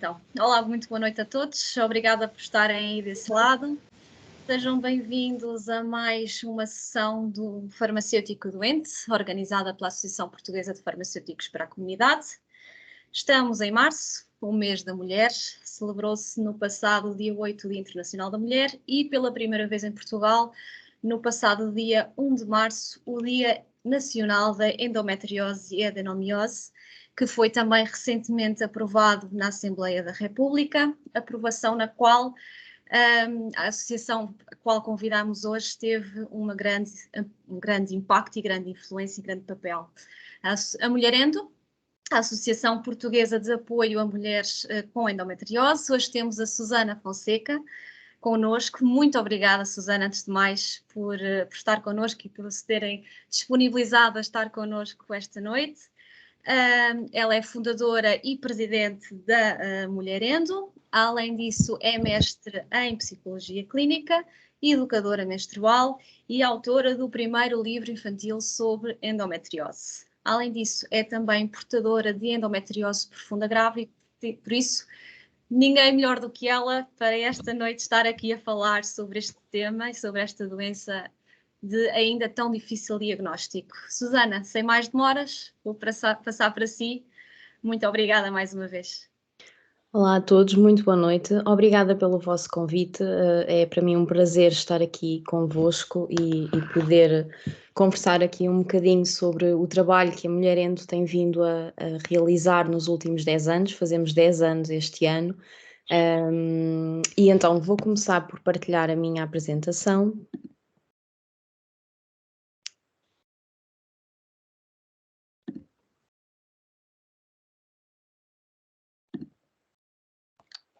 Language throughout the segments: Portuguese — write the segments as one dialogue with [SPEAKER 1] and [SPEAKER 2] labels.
[SPEAKER 1] Então, olá, muito boa noite a todos. Obrigada por estarem aí desse lado. Sejam bem-vindos a mais uma sessão do Farmacêutico Doente, organizada pela Associação Portuguesa de Farmacêuticos para a Comunidade. Estamos em março, o mês da mulher. Celebrou-se no passado dia 8, Dia Internacional da Mulher, e pela primeira vez em Portugal, no passado dia 1 de março, o Dia Nacional da Endometriose e Adenomiose, que foi também recentemente aprovado na Assembleia da República, aprovação na qual a associação a qual convidamos hoje teve um grande impacto e grande influência e grande papel. A Mulher Endo, a Associação Portuguesa de Apoio a Mulheres com Endometriose. Hoje temos a Susana Fonseca connosco. Muito obrigada, Susana, antes de mais, por estar connosco e por se terem disponibilizado a estar connosco esta noite. Ela é fundadora e presidente da Mulher Endo. Além disso, é mestre em Psicologia Clínica e educadora menstrual e autora do primeiro livro infantil sobre endometriose. Além disso, é também portadora de endometriose profunda grave e, por isso, ninguém melhor do que ela para esta noite estar aqui a falar sobre este tema e sobre esta doença de ainda tão difícil diagnóstico. Susana, sem mais demoras, vou passar para si. Muito obrigada mais uma vez.
[SPEAKER 2] Olá a todos, muito boa noite. Obrigada pelo vosso convite. É para mim um prazer estar aqui convosco e poder conversar aqui um bocadinho sobre o trabalho que a Mulher Endo tem vindo a realizar nos últimos 10 anos. Fazemos 10 anos este ano. E então vou começar por partilhar a minha apresentação.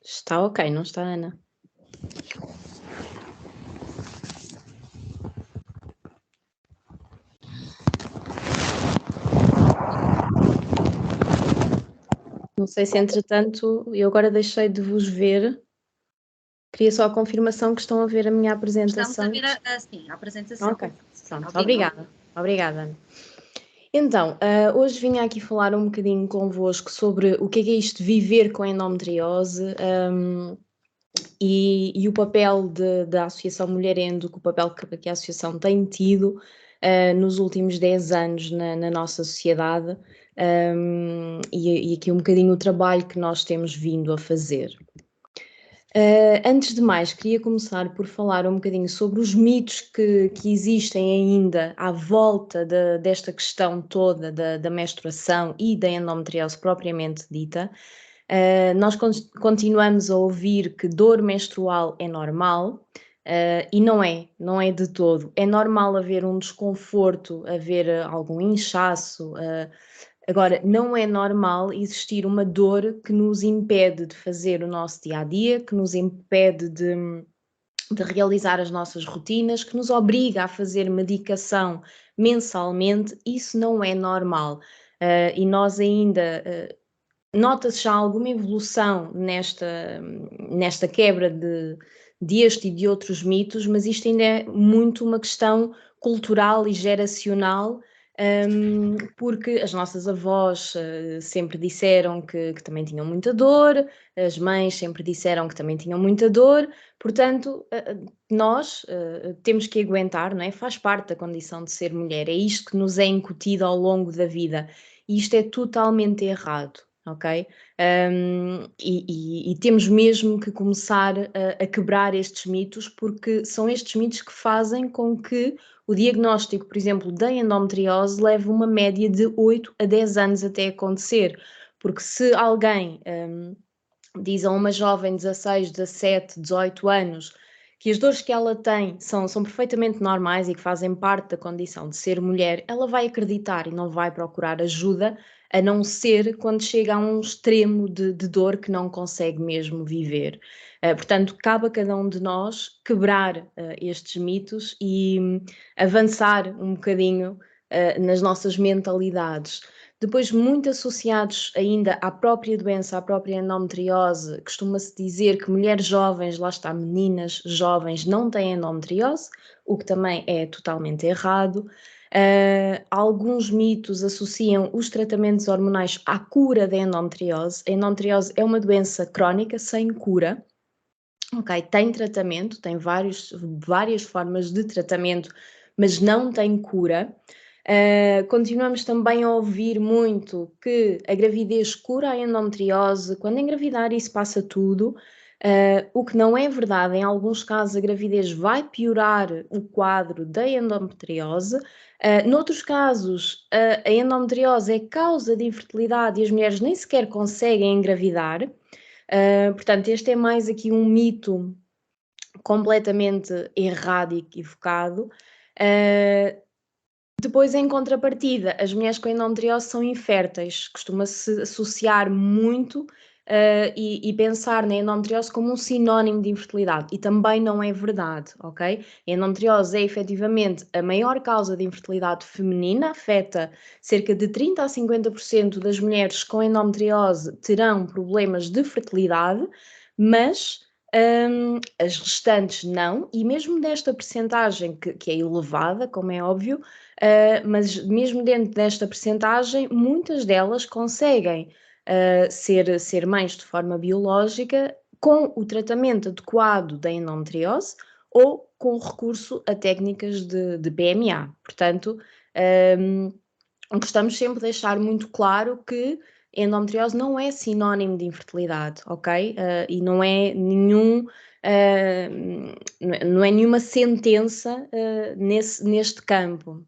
[SPEAKER 2] Está ok, não está, Ana? Não sei se, entretanto, eu agora deixei de vos ver. Queria só a confirmação que estão a ver a minha apresentação.
[SPEAKER 1] Estamos a ver sim, a apresentação.
[SPEAKER 2] Ok, pronto, obrigada. Obrigada, Ana. Então, hoje vim aqui falar um bocadinho convosco sobre o que é isto de viver com endometriose e o papel da Associação Mulher Endo, o papel que a Associação tem tido nos últimos 10 anos na nossa sociedade e aqui um bocadinho o trabalho que nós temos vindo a fazer. Antes de mais, queria começar por falar um bocadinho sobre os mitos que existem ainda à volta desta questão toda da menstruação e da endometriose propriamente dita. Nós continuamos a ouvir que dor menstrual é normal, e não é de todo. É normal haver um desconforto, haver algum inchaço. Agora, não é normal existir uma dor que nos impede de fazer o nosso dia-a-dia, que nos impede de realizar as nossas rotinas, que nos obriga a fazer medicação mensalmente. Isso não é normal. E nós ainda... nota-se já alguma evolução nesta quebra deste e de outros mitos, mas isto ainda é muito uma questão cultural e geracional, porque as nossas avós sempre disseram que também tinham muita dor, as mães sempre disseram que também tinham muita dor, portanto, nós temos que aguentar, não é? Faz parte da condição de ser mulher, é isto que nos é incutido ao longo da vida, e isto é totalmente errado. Ok? E temos mesmo que começar a quebrar estes mitos, porque são estes mitos que fazem com que o diagnóstico, por exemplo, da endometriose leve uma média de 8 a 10 anos até acontecer. Porque se alguém diz a uma jovem de 16, 17, 18 anos que as dores que ela tem são perfeitamente normais e que fazem parte da condição de ser mulher, ela vai acreditar e não vai procurar ajuda, a não ser quando chega a um extremo de dor que não consegue mesmo viver. Portanto, cabe a cada um de nós quebrar estes mitos e avançar um bocadinho nas nossas mentalidades. Depois, muito associados ainda à própria doença, à própria endometriose, costuma-se dizer que mulheres jovens, lá está, meninas jovens, não têm endometriose, o que também é totalmente errado. Alguns mitos associam os tratamentos hormonais à cura da endometriose. A endometriose é uma doença crónica sem cura. Ok, tem tratamento, tem várias formas de tratamento, mas não tem cura. Continuamos também a ouvir muito que a gravidez cura a endometriose, quando engravidar isso passa tudo, o que não é verdade. Em alguns casos a gravidez vai piorar o quadro da endometriose. Noutros casos, a endometriose é causa de infertilidade e as mulheres nem sequer conseguem engravidar. Portanto, este é mais aqui um mito completamente errado e equivocado. Depois, em contrapartida, as mulheres com endometriose são inférteis, costuma-se associar muito e pensar na endometriose como um sinónimo de infertilidade, e também não é verdade, ok? A endometriose é efetivamente a maior causa de infertilidade feminina, afeta cerca de 30 a 50% das mulheres com endometriose terão problemas de fertilidade, mas as restantes não, e mesmo desta percentagem que é elevada, como é óbvio, mas mesmo dentro desta percentagem, muitas delas conseguem ser mães de forma biológica com o tratamento adequado da endometriose ou com recurso a técnicas de PMA. Portanto, gostamos sempre de deixar muito claro que endometriose não é sinónimo de infertilidade, ok? E não é não é nenhuma sentença neste campo.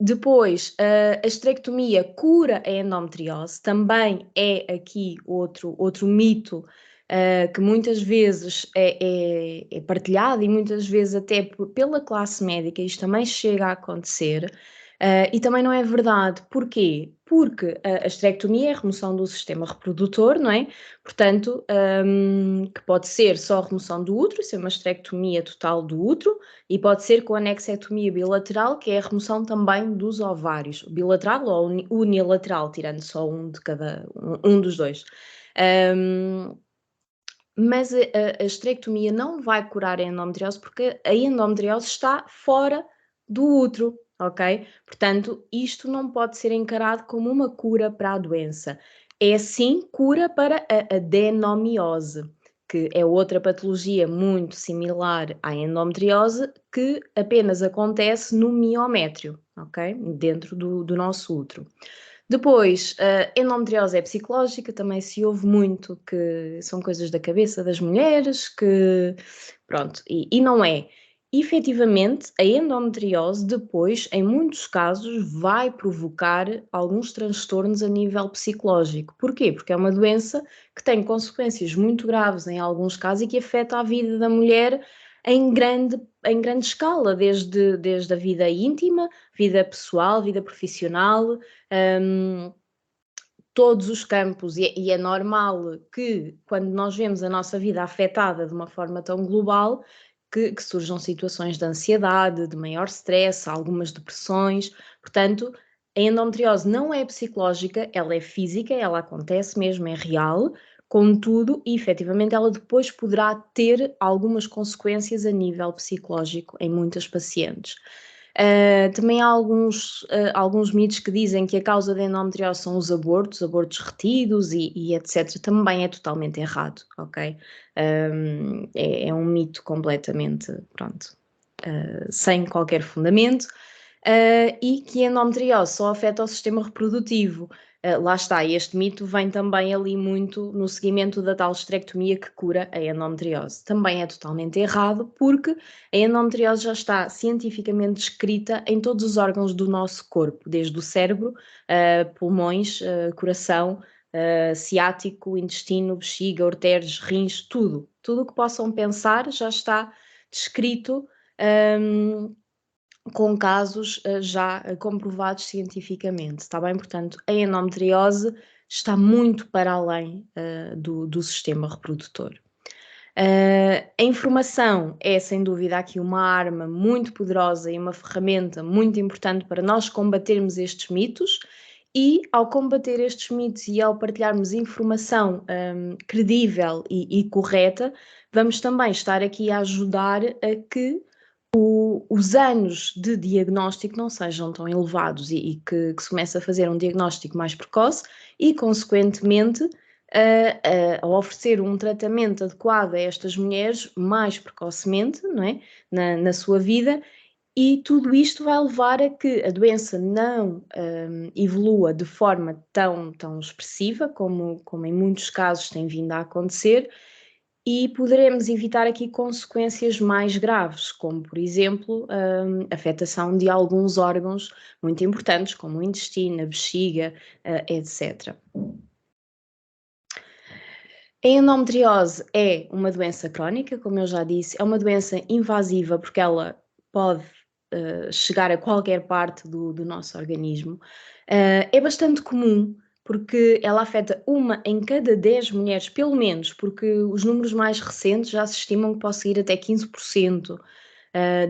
[SPEAKER 2] Depois, a esterectomia cura a endometriose, também é aqui outro mito que muitas vezes é partilhado e muitas vezes até pela classe médica, isto também chega a acontecer. E também não é verdade. Porquê? Porque a esterectomia é a remoção do sistema reprodutor, não é? Portanto, que pode ser só a remoção do útero, ser uma esterectomia total do útero, e pode ser com anexectomia bilateral, que é a remoção também dos ovários, bilateral ou unilateral, tirando só um dos dois. Mas a esterectomia não vai curar a endometriose porque a endometriose está fora do útero, ok? Portanto, isto não pode ser encarado como uma cura para a doença. É sim cura para a adenomiose, que é outra patologia muito similar à endometriose, que apenas acontece no miométrio, ok? Dentro do nosso útero. Depois, endometriose é psicológica, também se ouve muito que são coisas da cabeça das mulheres, que pronto, e não é. Efetivamente, a endometriose depois, em muitos casos, vai provocar alguns transtornos a nível psicológico. Porquê? Porque é uma doença que tem consequências muito graves em alguns casos e que afeta a vida da mulher em grande escala, desde a vida íntima, vida pessoal, vida profissional, todos os campos, e é normal que, quando nós vemos a nossa vida afetada de uma forma tão global, que surjam situações de ansiedade, de maior stress, algumas depressões. Portanto, a endometriose não é psicológica, ela é física, ela acontece mesmo, é real, contudo, e efetivamente ela depois poderá ter algumas consequências a nível psicológico em muitas pacientes. Também há alguns mitos que dizem que a causa da endometriose são os abortos retidos e etc. Também é totalmente errado, ok? É um mito completamente, pronto, sem qualquer fundamento. E que a endometriose só afeta o sistema reprodutivo. Lá está, este mito vem também ali muito no seguimento da tal esterectomia que cura a endometriose. Também é totalmente errado, porque a endometriose já está cientificamente descrita em todos os órgãos do nosso corpo, desde o cérebro, pulmões, coração, ciático, intestino, bexiga, artérias, rins, tudo. Tudo o que possam pensar já está descrito com casos já comprovados cientificamente, está bem? Portanto, a endometriose está muito para além do sistema reprodutor. A informação é, sem dúvida, aqui uma arma muito poderosa e uma ferramenta muito importante para nós combatermos estes mitos, e ao combater estes mitos e ao partilharmos informação credível e correta, vamos também estar aqui a ajudar a que os anos de diagnóstico não sejam tão elevados e que se comece a fazer um diagnóstico mais precoce e, consequentemente, a oferecer um tratamento adequado a estas mulheres mais precocemente, não é? Na sua vida, e tudo isto vai levar a que a doença não evolua de forma tão expressiva como em muitos casos tem vindo a acontecer, e poderemos evitar aqui consequências mais graves, como, por exemplo, afetação de alguns órgãos muito importantes, como o intestino, a bexiga, etc. A endometriose é uma doença crónica, como eu já disse, é uma doença invasiva porque ela pode chegar a qualquer parte do nosso organismo. É bastante comum porque ela afeta 1 em cada 10 mulheres, pelo menos, porque os números mais recentes já se estimam que pode seguir até 15%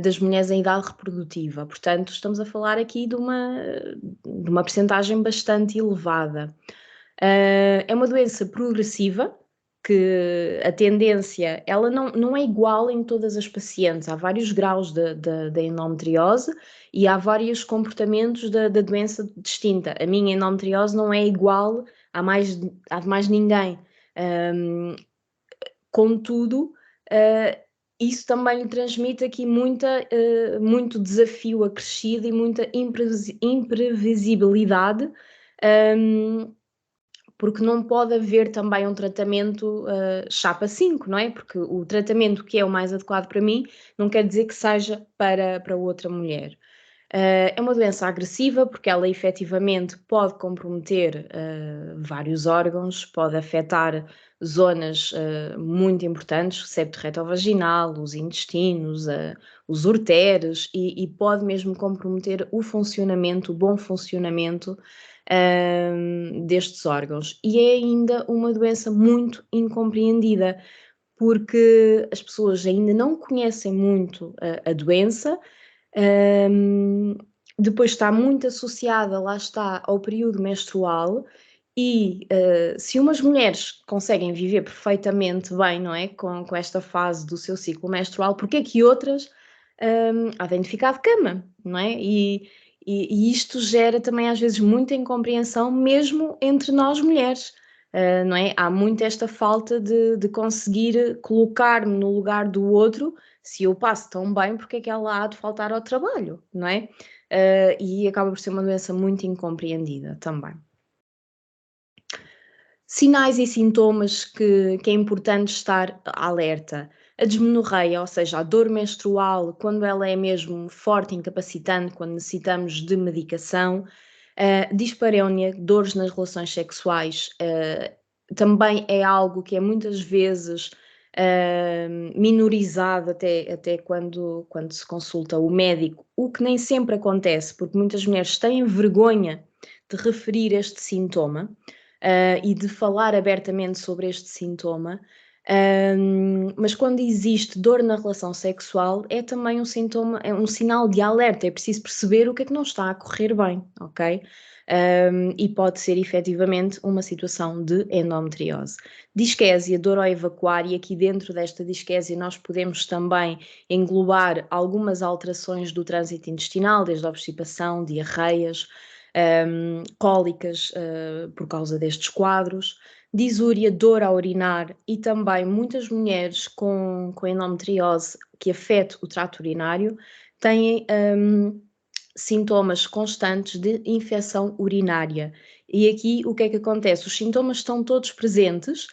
[SPEAKER 2] das mulheres em idade reprodutiva. Portanto, estamos a falar aqui de uma percentagem bastante elevada. É uma doença progressiva, que a tendência, ela não é igual em todas as pacientes, há vários graus da endometriose e há vários comportamentos da doença distinta. A minha endometriose não é igual a mais ninguém. Contudo, isso também lhe transmite aqui muito desafio acrescido e muita imprevisibilidade, porque não pode haver também um tratamento chapa 5, não é? Porque o tratamento que é o mais adequado para mim não quer dizer que seja para outra mulher. É uma doença agressiva porque ela efetivamente pode comprometer vários órgãos, pode afetar zonas muito importantes, o septo retrovaginal, os intestinos, os ureteres e pode mesmo comprometer o bom funcionamento destes órgãos. E é ainda uma doença muito incompreendida, porque as pessoas ainda não conhecem muito a doença, depois está muito associada, lá está, ao período menstrual e se umas mulheres conseguem viver perfeitamente bem, não é, com esta fase do seu ciclo menstrual, porque é que outras havem de ficar de cama, não é? E isto gera também às vezes muita incompreensão mesmo entre nós mulheres, não é? Há muito esta falta de conseguir colocar-me no lugar do outro. Se eu passo tão bem, porque é que ela há de faltar ao trabalho, não é? E acaba por ser uma doença muito incompreendida também. Sinais e sintomas que é importante estar alerta. A dismenorreia, ou seja, a dor menstrual, quando ela é mesmo forte, incapacitante, quando necessitamos de medicação. Dispareunia, dores nas relações sexuais, também é algo que é muitas vezes minorizado até quando se consulta o médico, o que nem sempre acontece, porque muitas mulheres têm vergonha de referir este sintoma e de falar abertamente sobre este sintoma. Mas quando existe dor na relação sexual é também um sintoma, é um sinal de alerta, é preciso perceber o que é que não está a correr bem, ok? E pode ser efetivamente uma situação de endometriose. Disquésia, dor ao evacuar, e aqui dentro desta disquésia nós podemos também englobar algumas alterações do trânsito intestinal, desde a obstipação, diarreias, cólicas por causa destes quadros, disúria, dor a urinar e também muitas mulheres com endometriose que afeta o trato urinário têm sintomas constantes de infecção urinária. E aqui o que é que acontece? Os sintomas estão todos presentes,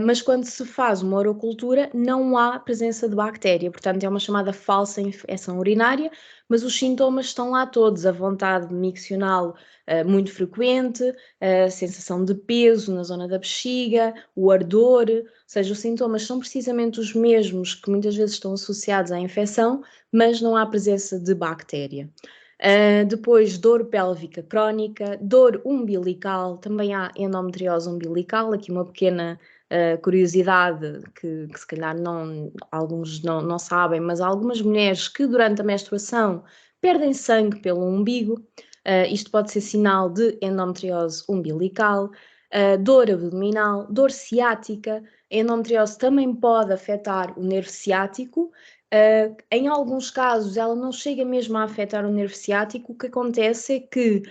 [SPEAKER 2] mas quando se faz uma urocultura não há presença de bactéria, portanto é uma chamada falsa infecção urinária, mas os sintomas estão lá todos, a vontade miccional muito frequente, a sensação de peso na zona da bexiga, o ardor, ou seja, os sintomas são precisamente os mesmos que muitas vezes estão associados à infecção, mas não há presença de bactéria. Depois, dor pélvica crónica, dor umbilical, também há endometriose umbilical, aqui uma pequena curiosidade que se calhar alguns não sabem, mas há algumas mulheres que durante a menstruação perdem sangue pelo umbigo, isto pode ser sinal de endometriose umbilical, dor abdominal, dor ciática. A endometriose também pode afetar o nervo ciático, Em alguns casos, ela não chega mesmo a afetar o nervo ciático. O que acontece é que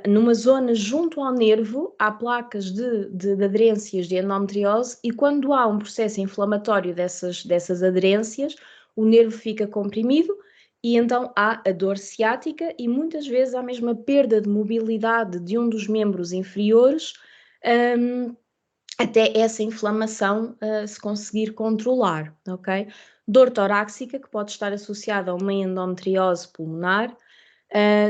[SPEAKER 2] numa zona junto ao nervo há placas de aderências de endometriose, e quando há um processo inflamatório dessas aderências, o nervo fica comprimido e então há a dor ciática e muitas vezes há mesmo a perda de mobilidade de um dos membros inferiores, até essa inflamação se conseguir controlar, ok? Dor torácica, que pode estar associada a uma endometriose pulmonar.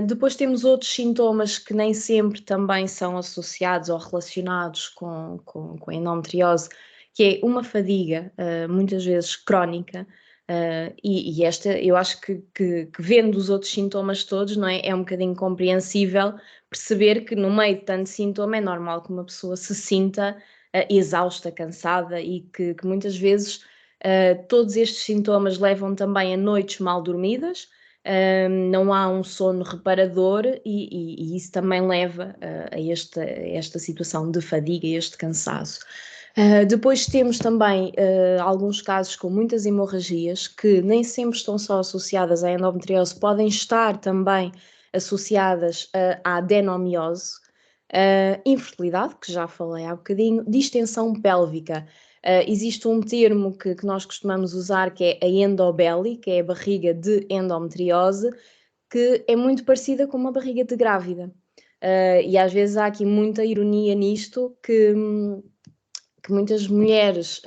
[SPEAKER 2] Depois temos outros sintomas que nem sempre também são associados ou relacionados com a endometriose, que é uma fadiga, muitas vezes crónica, e esta eu acho que vendo os outros sintomas todos, não é? É um bocadinho compreensível perceber que no meio de tanto sintoma é normal que uma pessoa se sinta exausta, cansada, e que muitas vezes todos estes sintomas levam também a noites mal dormidas. Não há um sono reparador e isso também leva a esta situação de fadiga, este cansaço. Depois temos também alguns casos com muitas hemorragias que nem sempre estão só associadas à endometriose, podem estar também associadas à adenomiose, infertilidade, que já falei há bocadinho, distensão pélvica. Existe um termo que nós costumamos usar, que é a endobelly, que é a barriga de endometriose, que é muito parecida com uma barriga de grávida. E às vezes há aqui muita ironia nisto, que muitas mulheres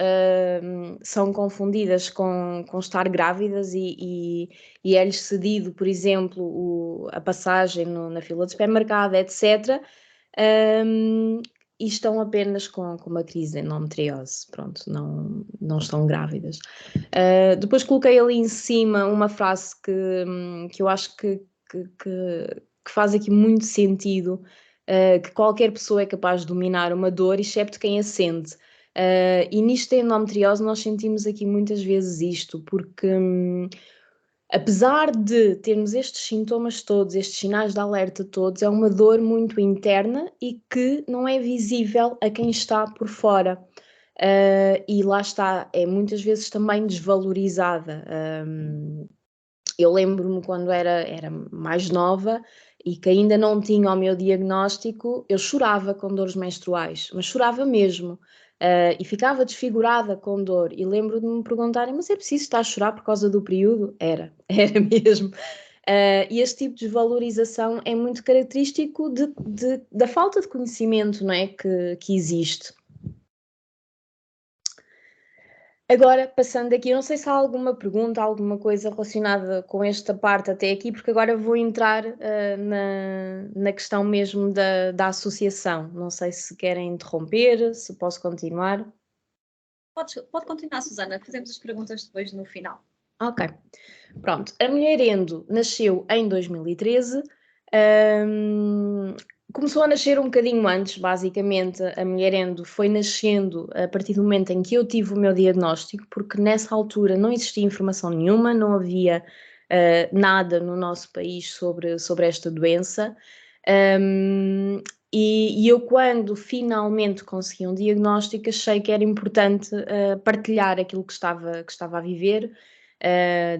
[SPEAKER 2] são confundidas com estar grávidas e é-lhes cedido, por exemplo, a passagem na fila de supermercado, etc. E estão apenas com uma crise de endometriose, pronto, não estão grávidas. Depois coloquei ali em cima uma frase que eu acho que faz aqui muito sentido, que qualquer pessoa é capaz de dominar uma dor, excepto quem a sente. E nisto da endometriose nós sentimos aqui muitas vezes isto, porque apesar de termos estes sintomas todos, estes sinais de alerta todos, é uma dor muito interna e que não é visível a quem está por fora. E lá está, é muitas vezes também desvalorizada. Eu lembro-me quando era mais nova e que ainda não tinha o meu diagnóstico, eu chorava com dores menstruais, mas chorava mesmo. E ficava desfigurada com dor. E lembro de me perguntarem: mas é preciso estar a chorar por causa do período? Era mesmo. E este tipo de desvalorização é muito característico da falta de conhecimento, não é, que existe. Agora, passando aqui, não sei se há alguma pergunta, alguma coisa relacionada com esta parte até aqui, porque agora vou entrar na questão mesmo da associação. Não sei se querem interromper, se posso continuar.
[SPEAKER 1] Pode continuar, Susana, fazemos as perguntas depois no final.
[SPEAKER 2] Ok, pronto. A Mulher Endo nasceu em 2013, começou a nascer um bocadinho antes, basicamente. A Mulher Endo foi nascendo a partir do momento em que eu tive o meu diagnóstico, porque nessa altura não existia informação nenhuma, não havia nada no nosso país sobre esta doença. E eu, quando finalmente consegui um diagnóstico, achei que era importante partilhar aquilo que estava a viver,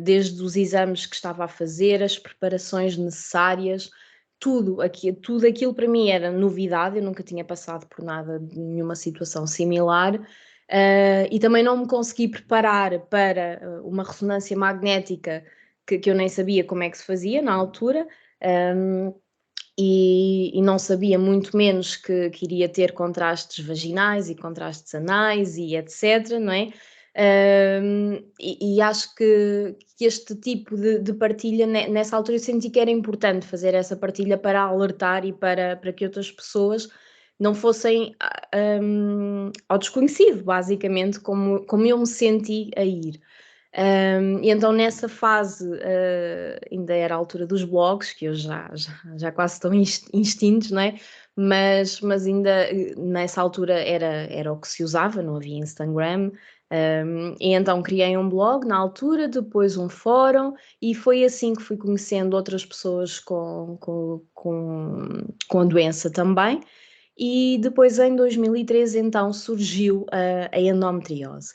[SPEAKER 2] desde os exames que estava a fazer, as preparações necessárias, tudo aquilo para mim era novidade. Eu nunca tinha passado por nada de nenhuma situação similar, e também não me consegui preparar para uma ressonância magnética que eu nem sabia como é que se fazia na altura. E não sabia, muito menos que iria ter contrastes vaginais e contrastes anais e etc, não é? E acho que este tipo de partilha, nessa altura eu senti que era importante fazer essa partilha para alertar e para que outras pessoas não fossem ao desconhecido, basicamente, como eu me senti a ir. E então nessa fase ainda era a altura dos blogs, que hoje já quase estão extintos, não é? Mas ainda nessa altura era o que se usava, não havia Instagram. E então criei um blog na altura, depois um fórum, e foi assim que fui conhecendo outras pessoas com a doença também. E depois, em 2013, então surgiu a endometriose.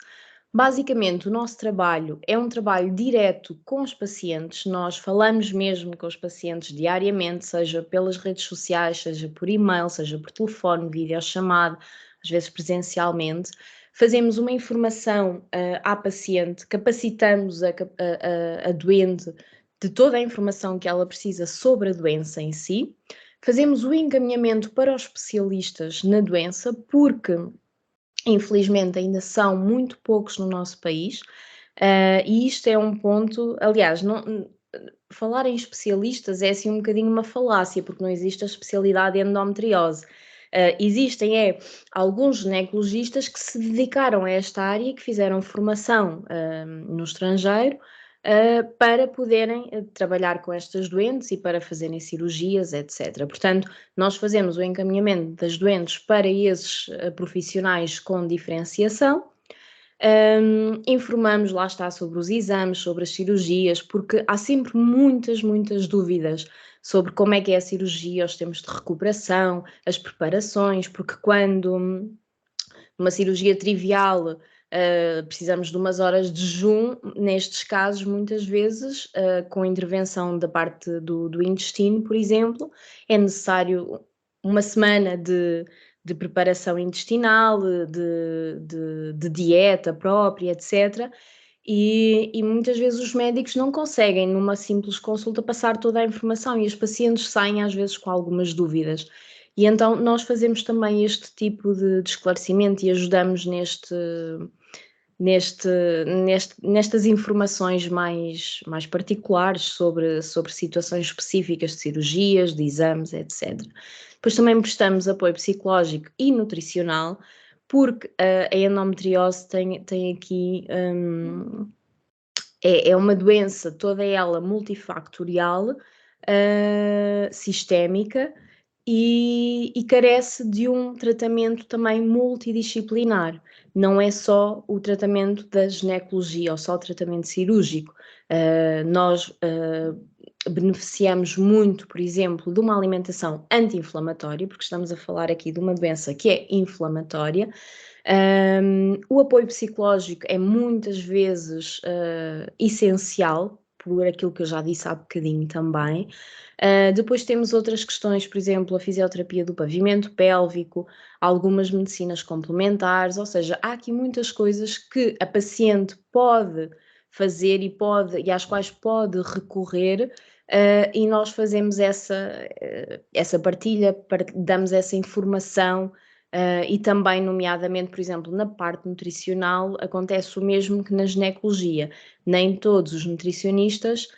[SPEAKER 2] Basicamente, o nosso trabalho é um trabalho direto com os pacientes, nós falamos mesmo com os pacientes diariamente, seja pelas redes sociais, seja por e-mail, seja por telefone, videochamada, às vezes presencialmente. Fazemos uma informação à paciente, capacitamos a doente de toda a informação que ela precisa sobre a doença em si. Fazemos o encaminhamento para os especialistas na doença, porque infelizmente ainda são muito poucos no nosso país, e isto é um ponto, aliás, falar em especialistas é assim um bocadinho uma falácia, porque não existe a especialidade de endometriose. Existem alguns ginecologistas que se dedicaram a esta área, que fizeram formação no estrangeiro, para poderem trabalhar com estas doentes e para fazerem cirurgias, etc. Portanto, nós fazemos o encaminhamento das doentes para esses profissionais com diferenciação. Informamos, lá está, sobre os exames, sobre as cirurgias, porque há sempre muitas dúvidas sobre como é que é a cirurgia, os tempos de recuperação, as preparações, porque quando numa cirurgia trivial precisamos de umas horas de jejum, nestes casos, muitas vezes, com intervenção da parte do intestino, por exemplo, é necessário uma semana de preparação intestinal, de dieta própria, etc. E muitas vezes os médicos não conseguem, numa simples consulta, passar toda a informação e os pacientes saem às vezes com algumas dúvidas. E então nós fazemos também este tipo de esclarecimento e ajudamos nestas informações mais particulares sobre situações específicas de cirurgias, de exames, etc. Depois também prestamos apoio psicológico e nutricional, porque a endometriose tem aqui... é uma doença, toda ela multifactorial, sistémica, e carece de um tratamento também multidisciplinar. Não é só o tratamento da ginecologia ou só o tratamento cirúrgico. Nós beneficiamos muito, por exemplo, de uma alimentação anti-inflamatória, porque estamos a falar aqui de uma doença que é inflamatória. O apoio psicológico é muitas vezes essencial, por aquilo que eu já disse há bocadinho também. Depois temos outras questões, por exemplo, a fisioterapia do pavimento pélvico, algumas medicinas complementares, ou seja, há aqui muitas coisas que a paciente pode fazer e às quais pode recorrer, e nós fazemos essa partilha, damos essa informação. E também, nomeadamente, por exemplo, na parte nutricional, acontece o mesmo que na ginecologia. Nem todos os nutricionistas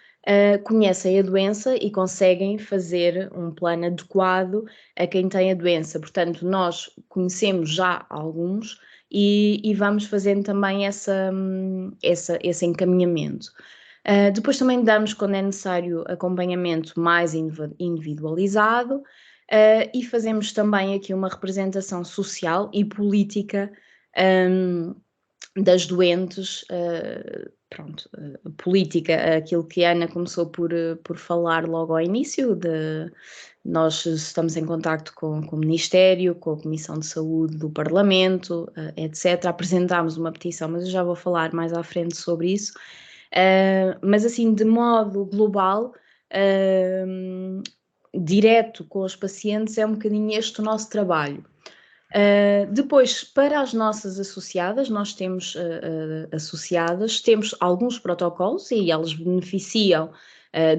[SPEAKER 2] conhecem a doença e conseguem fazer um plano adequado a quem tem a doença. Portanto, nós conhecemos já alguns e vamos fazendo também esse encaminhamento. Depois também damos, quando é necessário, acompanhamento mais individualizado. E fazemos também aqui uma representação social e política das doentes, política, aquilo que a Ana começou por falar logo ao início, nós estamos em contacto com o Ministério, com a Comissão de Saúde do Parlamento, etc. Apresentámos uma petição, mas eu já vou falar mais à frente sobre isso. Mas assim, de modo global, direto com os pacientes, é um bocadinho este o nosso trabalho. Depois, para as nossas associadas, nós temos associadas, temos alguns protocolos e elas beneficiam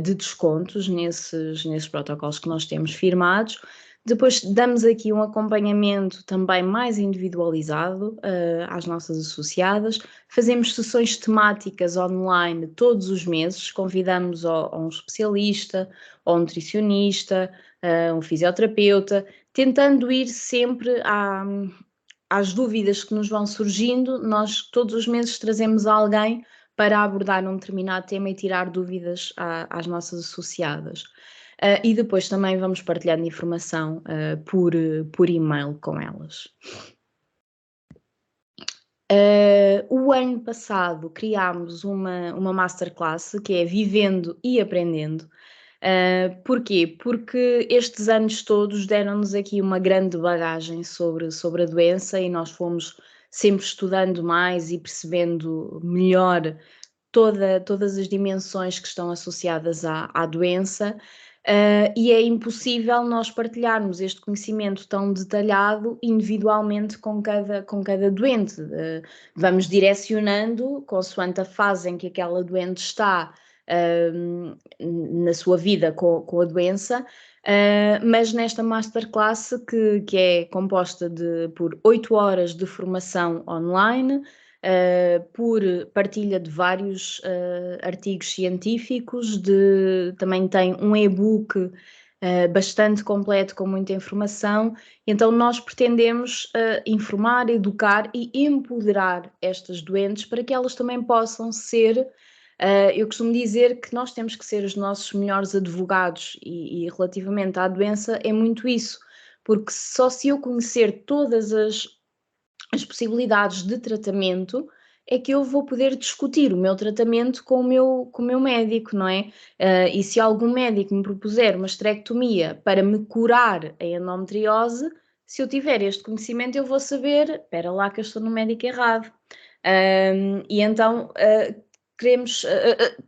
[SPEAKER 2] de descontos nesses protocolos que nós temos firmados. Depois damos aqui um acompanhamento também mais individualizado às nossas associadas. Fazemos sessões temáticas online todos os meses, convidamos a um especialista, ou um nutricionista, um fisioterapeuta, tentando ir sempre às dúvidas que nos vão surgindo. Nós todos os meses trazemos alguém para abordar um determinado tema e tirar dúvidas às nossas associadas. E depois também vamos partilhando informação por e-mail com elas. O ano passado criámos uma masterclass que é Vivendo e Aprendendo. Porquê? Porque estes anos todos deram-nos aqui uma grande bagagem sobre a doença e nós fomos sempre estudando mais e percebendo melhor todas as dimensões que estão associadas à doença, e é impossível nós partilharmos este conhecimento tão detalhado individualmente com cada doente. Vamos direcionando, consoante a fase em que aquela doente está na sua vida com a doença, mas nesta masterclass que é composta por 8 horas de formação online, por partilha de vários artigos científicos, também tem um e-book bastante completo com muita informação. Então nós pretendemos informar, educar e empoderar estas doentes para que elas também possam ser, eu costumo dizer que nós temos que ser os nossos melhores advogados e relativamente à doença é muito isso, porque só se eu conhecer todas as possibilidades de tratamento é que eu vou poder discutir o meu tratamento com o meu médico, não é? E se algum médico me propuser uma esterectomia para me curar a endometriose, se eu tiver este conhecimento eu vou saber, espera lá que eu estou no médico errado. E então queremos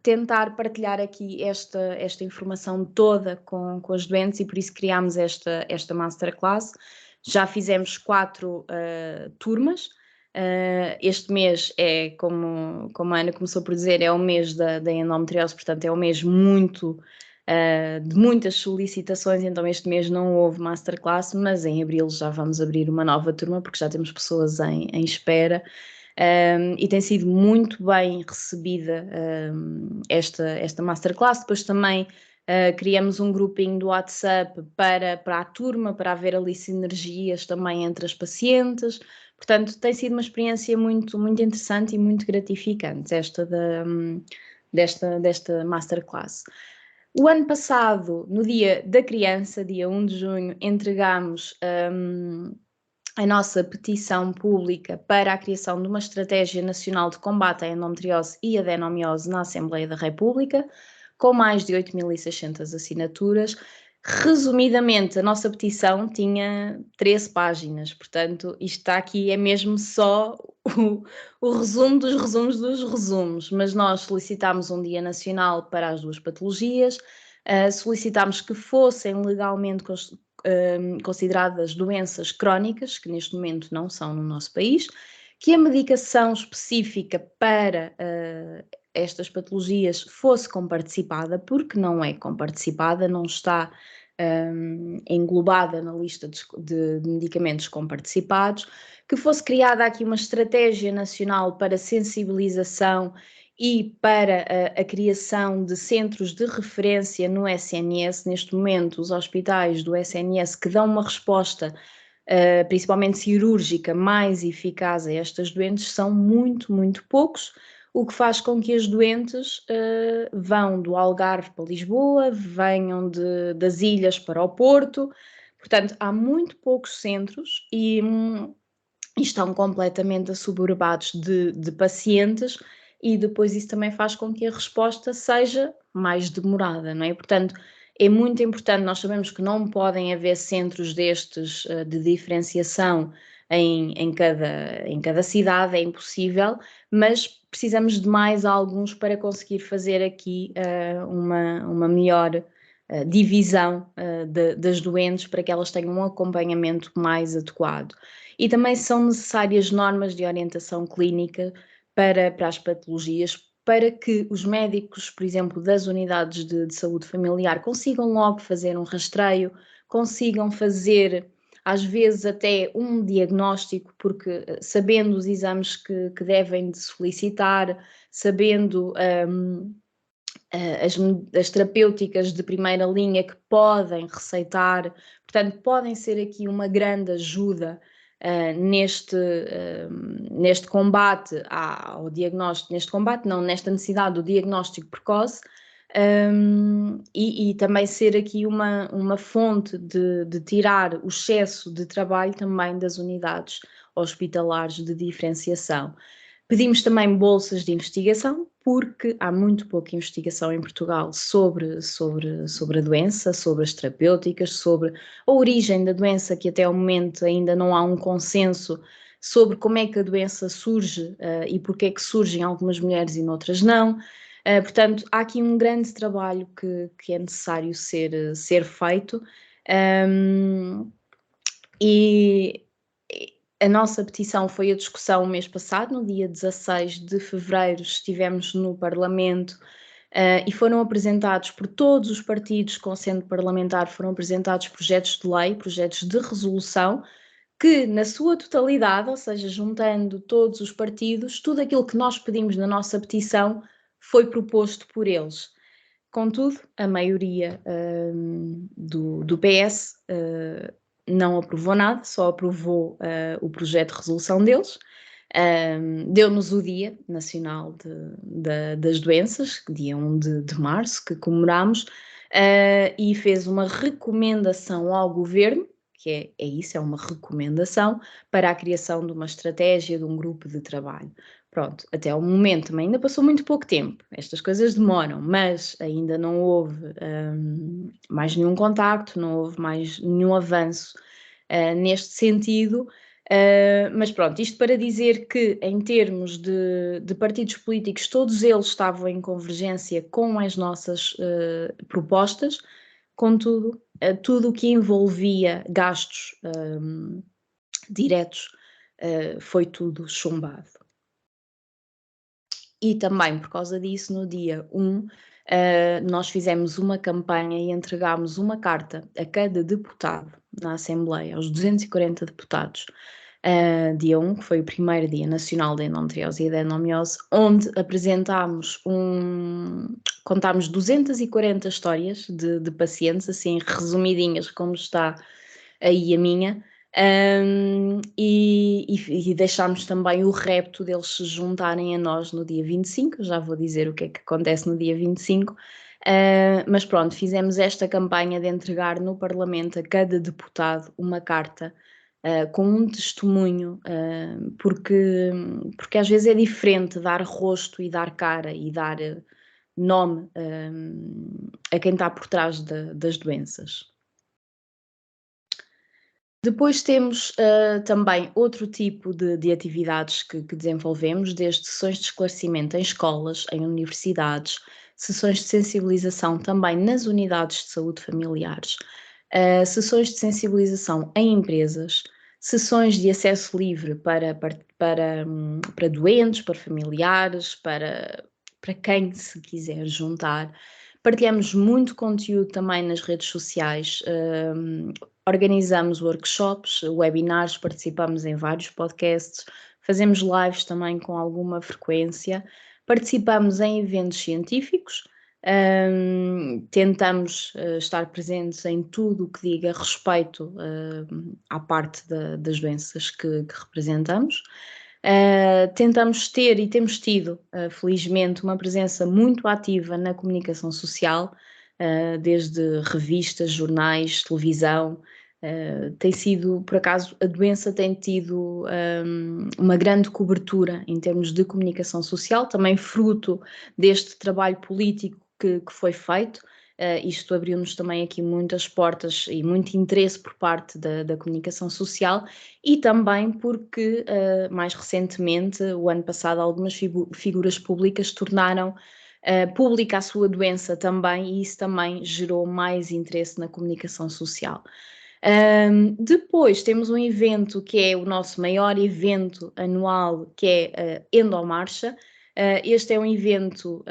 [SPEAKER 2] tentar partilhar aqui esta informação toda com as doentes e por isso criámos esta masterclass. Já fizemos 4 turmas. Este mês é, como a Ana começou por dizer, é o mês da endometriose, portanto é um mês de muitas solicitações, então este mês não houve masterclass, mas em abril já vamos abrir uma nova turma, porque já temos pessoas em espera. E tem sido muito bem recebida esta masterclass. Depois também criamos um grupinho do WhatsApp para a turma, para haver ali sinergias também entre as pacientes. Portanto, tem sido uma experiência muito, muito interessante e muito gratificante desta masterclass. O ano passado, no Dia da Criança, dia 1 de junho, entregámos a nossa petição pública para a criação de uma estratégia nacional de combate à endometriose e adenomiose na Assembleia da República, com mais de 8.600 assinaturas. Resumidamente, a nossa petição tinha 13 páginas, portanto, isto está aqui, é mesmo só o resumo dos resumos dos resumos, mas nós solicitámos um dia nacional para as 2 patologias, solicitámos que fossem legalmente consideradas doenças crónicas, que neste momento não são no nosso país, que a medicação específica para estas patologias fosse comparticipada, porque não é comparticipada, não está englobada na lista de medicamentos comparticipados, que fosse criada aqui uma estratégia nacional para sensibilização e para a criação de centros de referência no SNS. Neste momento, os hospitais do SNS que dão uma resposta, principalmente cirúrgica, mais eficaz a estas doentes, são muito, muito poucos, o que faz com que as doentes vão do Algarve para Lisboa, venham das ilhas para o Porto. Portanto, há muito poucos centros e estão completamente assoberbados de pacientes, e depois isso também faz com que a resposta seja mais demorada, não é? Portanto, é muito importante, nós sabemos que não podem haver centros destes de diferenciação em cada cidade, é impossível, mas precisamos de mais alguns para conseguir fazer aqui uma melhor divisão das doentes, para que elas tenham um acompanhamento mais adequado. E também são necessárias normas de orientação clínica para as patologias, para que os médicos, por exemplo, das unidades de saúde familiar, consigam logo fazer um rastreio, consigam fazer, às vezes, até um diagnóstico, porque sabendo os exames que devem de solicitar, sabendo as terapêuticas de primeira linha que podem receitar, portanto, podem ser aqui uma grande ajuda neste combate ao diagnóstico, nesta necessidade do diagnóstico precoce, e também ser aqui uma fonte de tirar o excesso de trabalho também das unidades hospitalares de diferenciação. Pedimos também bolsas de investigação, porque há muito pouca investigação em Portugal sobre a doença, sobre as terapêuticas, sobre a origem da doença, que até ao momento ainda não há um consenso sobre como é que a doença surge e porque é que surge em algumas mulheres e noutras não. Portanto, há aqui um grande trabalho que é necessário ser feito. E a nossa petição foi a discussão o mês passado, no dia 16 de fevereiro, estivemos no Parlamento e foram apresentados por todos os partidos com assento parlamentar, foram apresentados projetos de lei, projetos de resolução, que na sua totalidade, ou seja, juntando todos os partidos, tudo aquilo que nós pedimos na nossa petição foi proposto por eles. Contudo, a maioria do PS não aprovou nada, só aprovou o projeto de resolução deles. Deu-nos o Dia Nacional das Doenças, dia 1 de março, que comemoramos, e fez uma recomendação ao Governo, que é isso, é uma recomendação, para a criação de uma estratégia, de um grupo de trabalho. Pronto, até o momento também ainda passou muito pouco tempo, estas coisas demoram, mas ainda não houve mais nenhum contacto, não houve mais nenhum avanço neste sentido, mas pronto, isto para dizer que em termos de partidos políticos, todos eles estavam em convergência com as nossas propostas, contudo, tudo o que envolvia gastos diretos foi tudo chumbado. E também por causa disso, no dia 1, nós fizemos uma campanha e entregámos uma carta a cada deputado na Assembleia, aos 240 deputados, dia 1, que foi o primeiro Dia Nacional da Endometriose e da Endomiose, onde apresentámos contámos 240 histórias de pacientes, assim resumidinhas, como está aí a minha, e deixámos também o repto deles se juntarem a nós no dia 25, já vou dizer o que é que acontece no dia 25, mas pronto, fizemos esta campanha de entregar no Parlamento a cada deputado uma carta com um testemunho, porque às vezes é diferente dar rosto e dar cara e dar nome a quem está por trás das doenças. Depois temos também outro tipo de atividades que desenvolvemos, desde sessões de esclarecimento em escolas, em universidades, sessões de sensibilização também nas unidades de saúde familiares, sessões de sensibilização em empresas, sessões de acesso livre para doentes, para familiares, para quem se quiser juntar. Partilhamos muito conteúdo também nas redes sociais, organizamos workshops, webinars, participamos em vários podcasts, fazemos lives também com alguma frequência, participamos em eventos científicos, tentamos estar presentes em tudo o que diga respeito à parte das doenças que representamos. Tentamos ter e temos tido, felizmente, uma presença muito ativa na comunicação social, desde revistas, jornais, televisão. Tem sido, por acaso, a doença tem tido uma grande cobertura em termos de comunicação social, também fruto deste trabalho político que foi feito. Isto abriu-nos também aqui muitas portas e muito interesse por parte da comunicação social e também porque, mais recentemente, o ano passado, algumas figuras públicas tornaram pública a sua doença também e isso também gerou mais interesse na comunicação social. Depois temos um evento que é o nosso maior evento anual, que é a Endomarcha. Este é um evento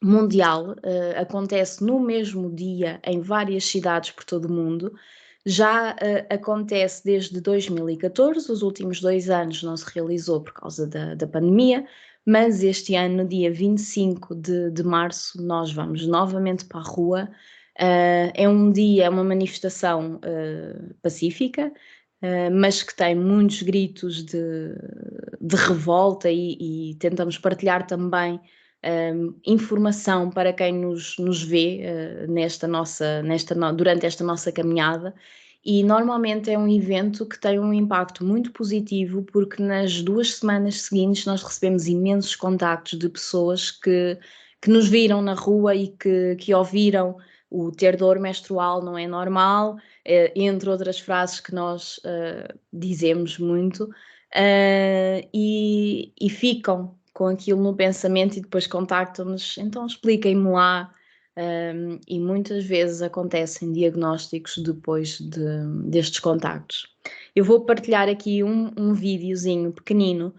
[SPEAKER 2] mundial, acontece no mesmo dia em várias cidades por todo o mundo. Já acontece desde 2014, os últimos 2 anos não se realizou por causa da pandemia, mas este ano, no dia 25 de março, nós vamos novamente para a rua. É um dia, é uma manifestação pacífica, mas que tem muitos gritos de revolta e tentamos partilhar também informação para quem nos vê durante esta nossa caminhada. E normalmente é um evento que tem um impacto muito positivo, porque nas 2 semanas seguintes nós recebemos imensos contactos de pessoas que nos viram na rua e que ouviram o ter dor menstrual não é normal, entre outras frases que nós dizemos muito, e ficam com aquilo no pensamento e depois contactam-nos, então expliquem-me lá, e muitas vezes acontecem diagnósticos depois destes contactos. Eu vou partilhar aqui um videozinho pequenino,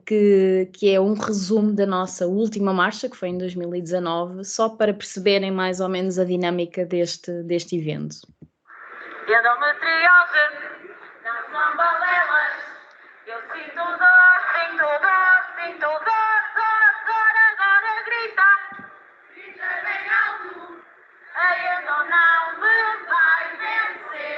[SPEAKER 2] que é um resumo da nossa última marcha, que foi em 2019, só para perceberem mais ou menos a dinâmica deste evento.
[SPEAKER 3] Endometriose, não são balelas, eu sinto dor, sinto dor, sinto dor, dor, dor, agora grita, grita bem alto, a endo não me vai vencer.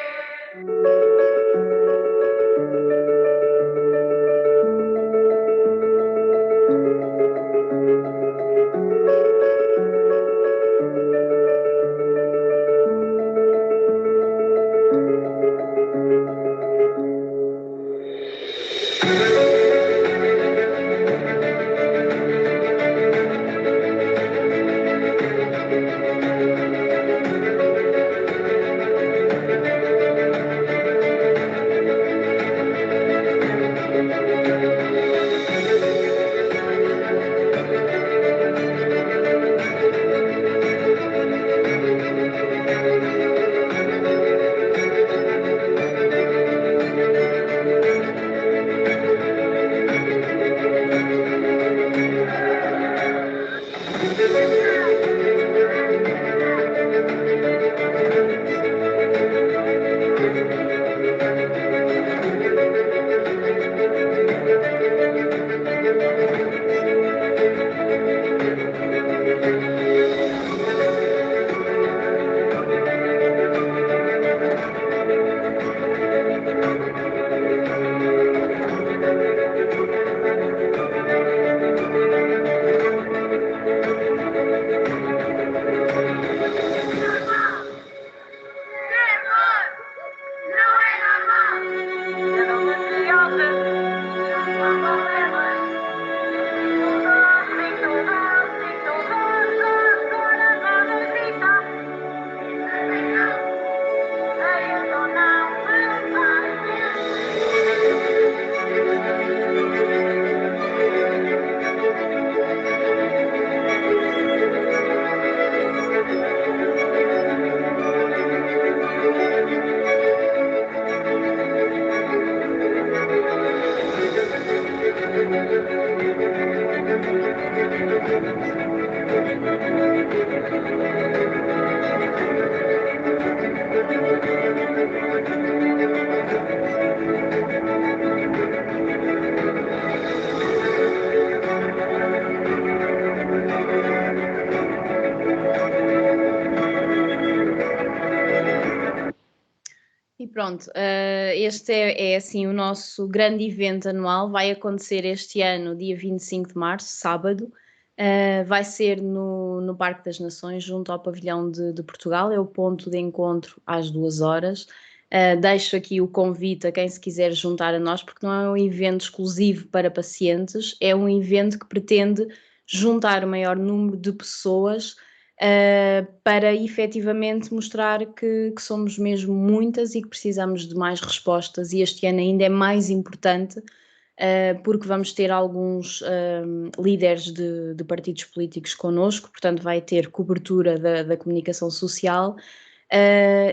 [SPEAKER 2] E pronto, este é assim o nosso grande evento anual, vai acontecer este ano, dia 25 de março, sábado, vai ser no Parque das Nações, junto ao Pavilhão de Portugal, é o ponto de encontro às 2 horas. Deixo aqui o convite a quem se quiser juntar a nós, porque não é um evento exclusivo para pacientes, é um evento que pretende juntar o maior número de pessoas para efetivamente mostrar que somos mesmo muitas e que precisamos de mais respostas, e este ano ainda é mais importante, porque vamos ter alguns líderes de partidos políticos connosco, portanto vai ter cobertura da comunicação social,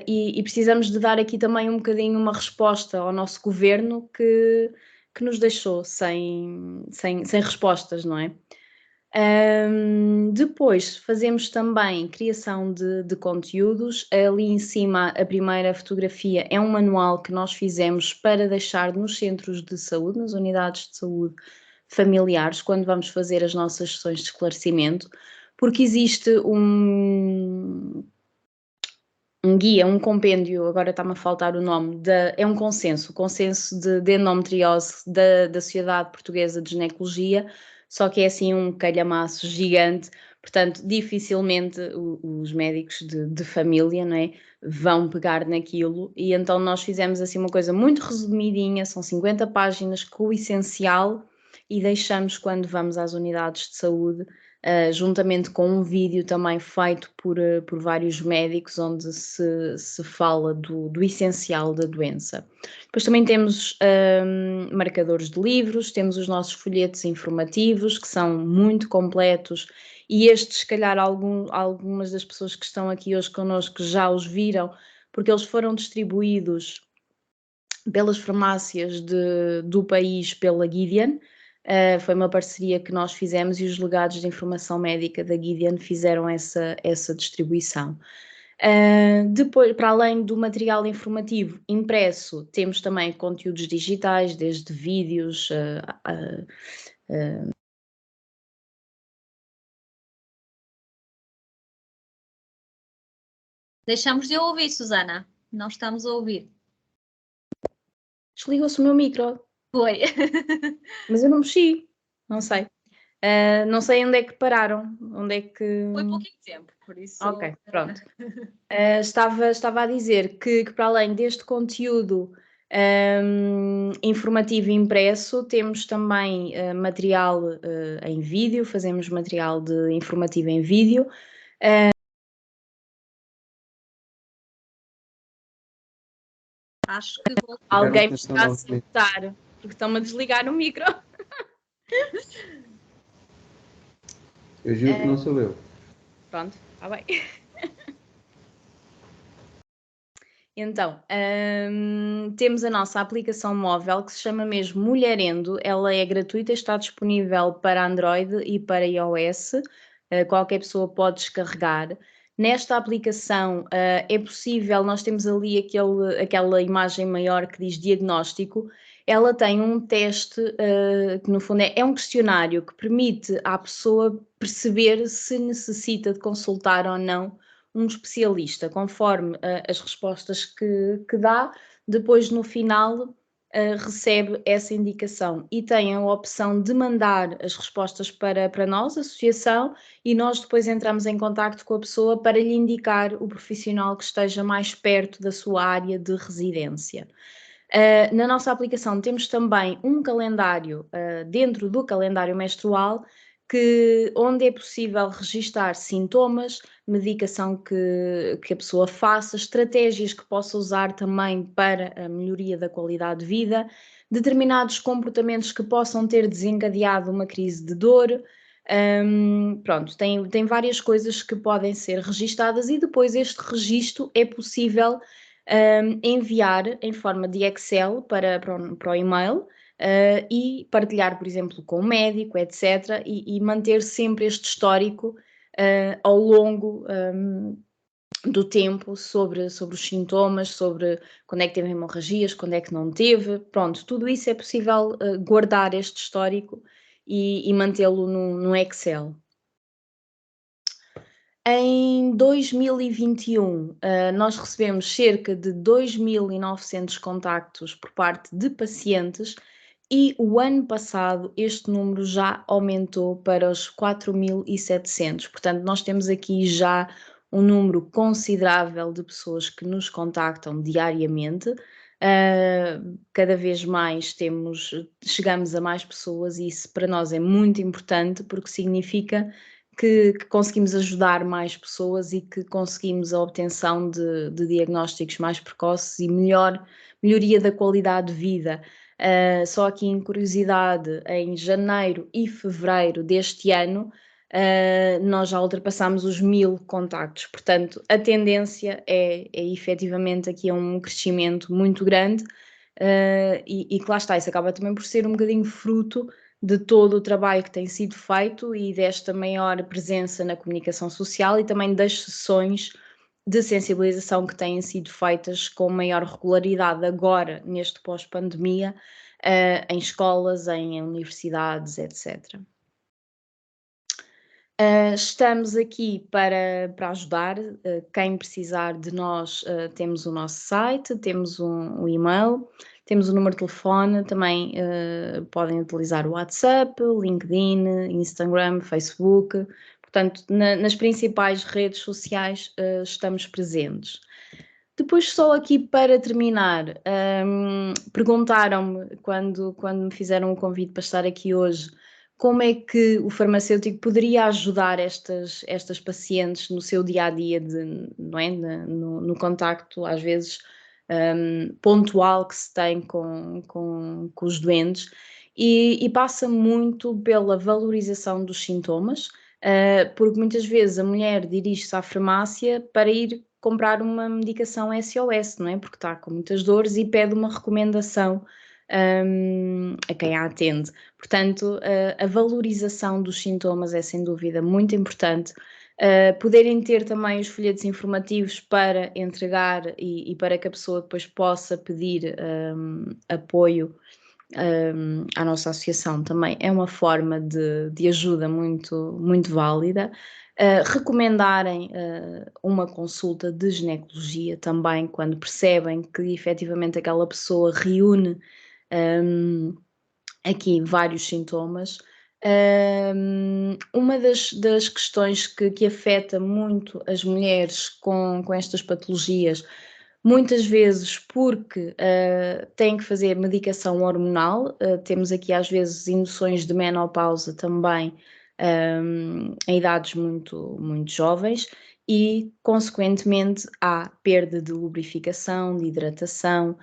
[SPEAKER 2] e precisamos de dar aqui também um bocadinho uma resposta ao nosso governo que nos deixou sem respostas, não é? Depois fazemos também criação de conteúdos. Ali em cima, a primeira fotografia é um manual que nós fizemos para deixar nos centros de saúde, nas unidades de saúde familiares, quando vamos fazer as nossas sessões de esclarecimento, porque existe um guia, um compêndio, agora está-me a faltar o nome, é um consenso de endometriose da Sociedade Portuguesa de Ginecologia, só que é assim um calhamaço gigante, portanto dificilmente os médicos de família, não é, vão pegar naquilo, e então nós fizemos assim uma coisa muito resumidinha, são 50 páginas com o essencial, e deixamos, quando vamos às unidades de saúde, juntamente com um vídeo também feito por vários médicos, onde se fala do essencial da doença. Depois também temos marcadores de livros, temos os nossos folhetos informativos, que são muito completos, e estes, se calhar, algumas das pessoas que estão aqui hoje connosco já os viram, porque eles foram distribuídos pelas farmácias do país pela Gideon. Foi uma parceria que nós fizemos e os legados de informação médica da Gideon fizeram essa distribuição. Depois, para além do material informativo impresso, temos também conteúdos digitais, desde vídeos,
[SPEAKER 1] Deixamos de ouvir, Susana. Não estamos a ouvir.
[SPEAKER 2] Desligou-se o meu micro,
[SPEAKER 1] Foi.
[SPEAKER 2] mas eu não mexi, não sei. Não sei onde é que pararam, onde é que...
[SPEAKER 1] Foi pouquinho tempo, por isso...
[SPEAKER 2] Ok, pronto. Estava a dizer que para além deste conteúdo informativo impresso, temos também material em vídeo, fazemos material informativo em vídeo.
[SPEAKER 1] Acho que vou...
[SPEAKER 2] Alguém me está a sabotar, porque estão-me a desligar o micro.
[SPEAKER 4] Eu juro que não sou eu.
[SPEAKER 2] Pronto, está bem. Então, temos a nossa aplicação móvel que se chama mesmo Mulherendo. Ela é gratuita, está disponível para Android e para iOS. Qualquer pessoa pode descarregar. Nesta aplicação é possível, nós temos ali aquela imagem maior que diz diagnóstico. Ela tem um teste que no fundo é um questionário que permite à pessoa perceber se necessita de consultar ou não um especialista, conforme as respostas que dá, depois no final recebe essa indicação e tem a opção de mandar as respostas para nós, associação, e nós depois entramos em contacto com a pessoa para lhe indicar o profissional que esteja mais perto da sua área de residência. Na nossa aplicação temos também um calendário dentro do calendário menstrual, onde é possível registar sintomas, medicação que a pessoa faça, estratégias que possa usar também para a melhoria da qualidade de vida, determinados comportamentos que possam ter desencadeado uma crise de dor. Pronto, tem várias coisas que podem ser registadas e depois este registro é possível enviar em forma de Excel para o e-mail. E partilhar, por exemplo, com o médico, etc., e manter sempre este histórico ao longo do tempo sobre os sintomas, sobre quando é que teve hemorragias, quando é que não teve. Pronto, tudo isso é possível guardar este histórico e mantê-lo no Excel. Em 2021, nós recebemos cerca de 2.900 contactos por parte de pacientes e o ano passado este número já aumentou para os 4.700. Portanto, nós temos aqui já um número considerável de pessoas que nos contactam diariamente. Cada vez mais chegamos a mais pessoas e isso para nós é muito importante porque significa que conseguimos ajudar mais pessoas e que conseguimos a obtenção de diagnósticos mais precoces e melhoria da qualidade de vida. Só aqui em curiosidade, em janeiro e fevereiro deste ano, nós já ultrapassámos os 1.000 contactos. Portanto, a tendência é efetivamente aqui um crescimento muito grande e que lá está, isso acaba também por ser um bocadinho fruto de todo o trabalho que tem sido feito e desta maior presença na comunicação social e também das sessões de sensibilização que têm sido feitas com maior regularidade agora, neste pós-pandemia, em escolas, em universidades, etc. Estamos aqui para ajudar quem precisar de nós. Temos o nosso site, temos um e-mail, temos o número de telefone, também podem utilizar o WhatsApp, LinkedIn, Instagram, Facebook. Portanto, nas principais redes sociais estamos presentes. Depois, só aqui para terminar, perguntaram-me quando me fizeram o convite para estar aqui hoje, como é que o farmacêutico poderia ajudar estas pacientes no seu dia-a-dia, não é? No contacto, às vezes, pontual que se tem com os doentes, e passa muito pela valorização dos sintomas, porque muitas vezes a mulher dirige-se à farmácia para ir comprar uma medicação SOS, não é? Porque está com muitas dores e pede uma recomendação a quem a atende. Portanto, a valorização dos sintomas é sem dúvida muito importante. Poderem ter também os folhetos informativos para entregar e para que a pessoa depois possa pedir apoio à nossa associação também é uma forma de ajuda muito, muito válida. Recomendarem uma consulta de ginecologia também, quando percebem que efetivamente aquela pessoa reúne aqui vários sintomas. Uma das questões que afeta muito as mulheres com estas patologias, muitas vezes porque têm que fazer medicação hormonal, temos aqui às vezes induções de menopausa também em idades muito, muito jovens, e consequentemente há perda de lubrificação, de hidratação,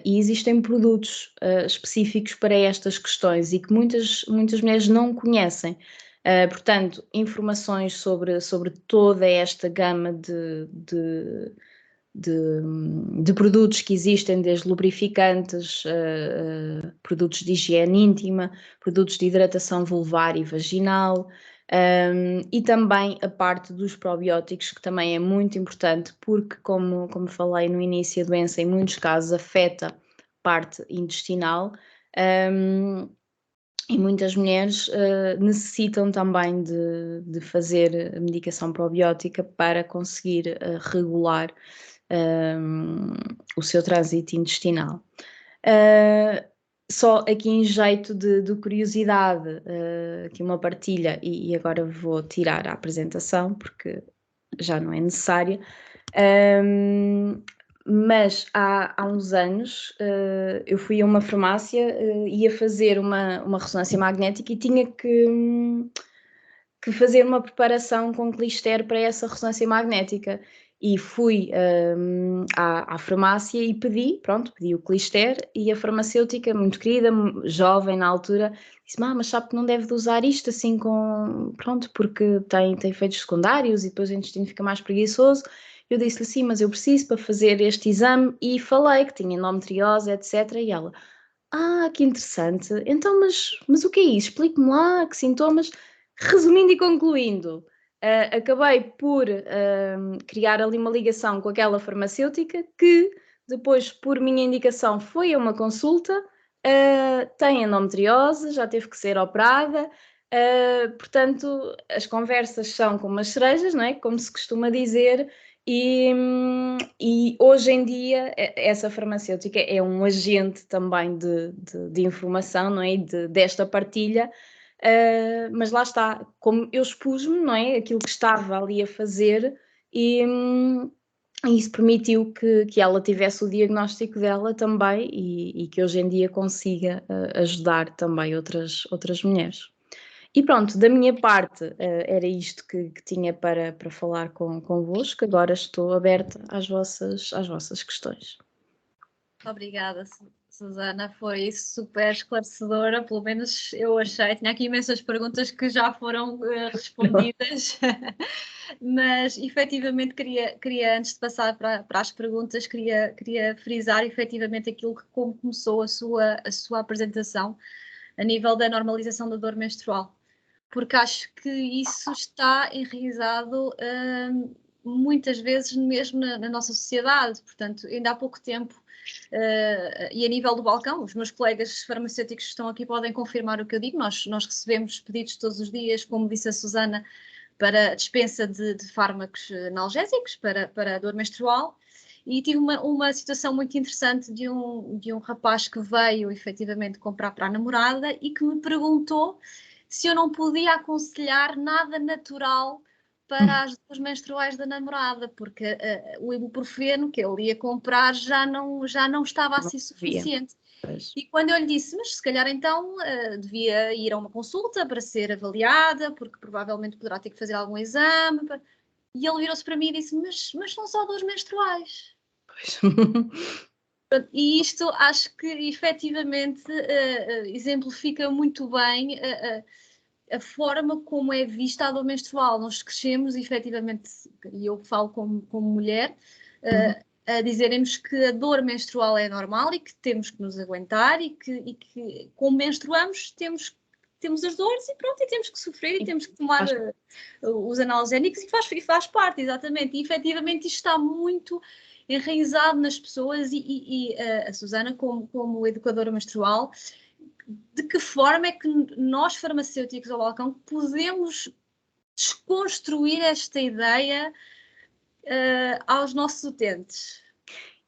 [SPEAKER 2] e existem produtos específicos para estas questões e que muitas mulheres não conhecem. Portanto, informações sobre toda esta gama de produtos que existem, desde lubrificantes, produtos de higiene íntima, produtos de hidratação vulvar e vaginal, e também a parte dos probióticos, que também é muito importante, porque, como falei no início, a doença em muitos casos afeta parte intestinal, e muitas mulheres necessitam também de fazer medicação probiótica para conseguir regular o seu trânsito intestinal. Só aqui em jeito de curiosidade, aqui uma partilha, e agora vou tirar a apresentação porque já não é necessária, mas há uns anos eu fui a uma farmácia, ia fazer uma ressonância magnética e tinha que fazer uma preparação com clister para essa ressonância magnética. E fui à farmácia e pedi o clister, e a farmacêutica, muito querida, jovem na altura, disse: mas sabe que não deve de usar isto assim porque tem efeitos secundários e depois o intestino fica mais preguiçoso. Eu disse-lhe: sim, mas eu preciso para fazer este exame, e falei que tinha endometriose, etc. E ela: que interessante, então mas o que é isso? Explique-me lá, que sintomas... Resumindo e concluindo, acabei por criar ali uma ligação com aquela farmacêutica, que depois, por minha indicação, foi a uma consulta, tem endometriose, já teve que ser operada, portanto, as conversas são como as cerejas, não é? Como se costuma dizer, e hoje em dia essa farmacêutica é um agente também de informação, não é? Desta partilha. Mas lá está, como eu expus-me, não é? Aquilo que estava ali a fazer, e isso permitiu que ela tivesse o diagnóstico dela também, e que hoje em dia consiga ajudar também outras mulheres. E pronto, da minha parte era isto que tinha para falar convosco. Agora estou aberta às vossas questões.
[SPEAKER 1] Obrigada, Susana, foi super esclarecedora, pelo menos eu achei. Tinha aqui imensas perguntas que já foram respondidas, mas efetivamente queria, antes de passar para as perguntas, queria frisar efetivamente aquilo que, como começou a sua apresentação, a nível da normalização da dor menstrual, porque acho que isso está enraizado muitas vezes mesmo na nossa sociedade. Portanto, ainda há pouco tempo, e a nível do balcão, os meus colegas farmacêuticos que estão aqui podem confirmar o que eu digo. Nós recebemos pedidos todos os dias, como disse a Susana, para dispensa de fármacos analgésicos para a dor menstrual, e tive uma situação muito interessante de um rapaz que veio efetivamente comprar para a namorada e que me perguntou se eu não podia aconselhar nada natural para as dores menstruais da namorada, porque o ibuprofeno que ele ia comprar já não estava assim suficiente.
[SPEAKER 2] Pois.
[SPEAKER 1] E quando eu lhe disse, mas se calhar então devia ir a uma consulta para ser avaliada, porque provavelmente poderá ter que fazer algum exame. E ele virou-se para mim e disse, mas são só dores menstruais.
[SPEAKER 2] Pois.
[SPEAKER 1] E isto acho que efetivamente exemplifica muito bem a forma como é vista a dor menstrual. Nós crescemos efetivamente, e eu falo como mulher, a dizerem-nos que a dor menstrual é normal e que temos que nos aguentar e que como menstruamos temos as dores e pronto, e temos que sofrer e temos que tomar os analgésicos e faz parte, exatamente. E efetivamente isto está muito enraizado nas pessoas e a Susana, como educadora menstrual, de que forma é que nós, farmacêuticos ao balcão, podemos desconstruir esta ideia aos nossos utentes?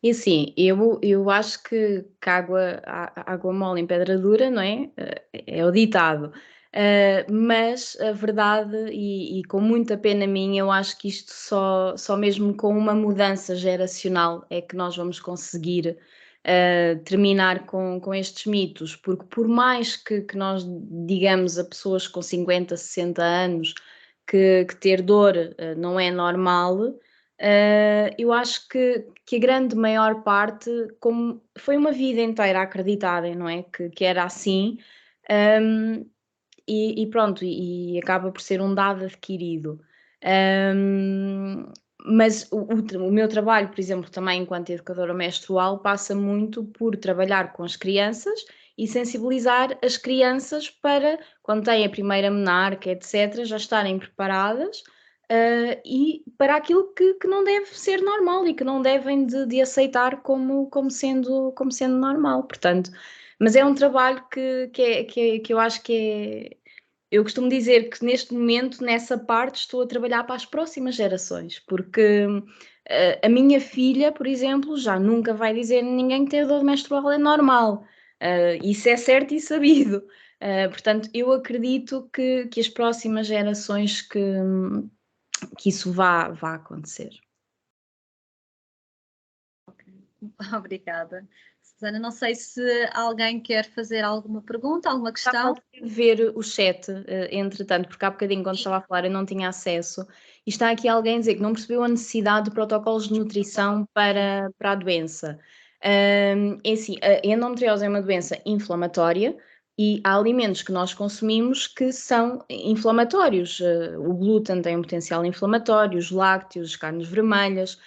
[SPEAKER 2] E assim, eu acho que água mole em pedra dura, não é? É o ditado. Mas a verdade, e com muita pena minha, eu acho que isto só mesmo com uma mudança geracional é que nós vamos conseguir terminar com estes mitos, porque por mais que nós digamos a pessoas com 50, 60 anos que ter dor não é normal, eu acho que a grande maior parte, como foi uma vida inteira a acreditarem, não é? Que era assim, e pronto, e acaba por ser um dado adquirido. Mas o meu trabalho, por exemplo, também enquanto educadora menstrual, passa muito por trabalhar com as crianças e sensibilizar as crianças para, quando têm a primeira menarca, etc., já estarem preparadas e para aquilo que não deve ser normal e que não devem de aceitar como sendo normal. Portanto, mas é um trabalho que eu acho que é. Eu costumo dizer que neste momento, nessa parte, estou a trabalhar para as próximas gerações, porque a minha filha, por exemplo, já nunca vai dizer a ninguém que ter dor menstrual é normal. Isso é certo e sabido. Portanto, eu acredito que as próximas gerações que isso vá acontecer.
[SPEAKER 1] Obrigada. Susana, não sei se alguém quer fazer alguma pergunta, alguma questão.
[SPEAKER 2] Estava a ver o chat, entretanto, porque há bocadinho, quando estava a falar, eu não tinha acesso, e está aqui alguém a dizer que não percebeu a necessidade de protocolos de nutrição para a doença. É assim, a endometriose é uma doença inflamatória e há alimentos que nós consumimos que são inflamatórios. O glúten tem um potencial inflamatório, os lácteos, as carnes vermelhas.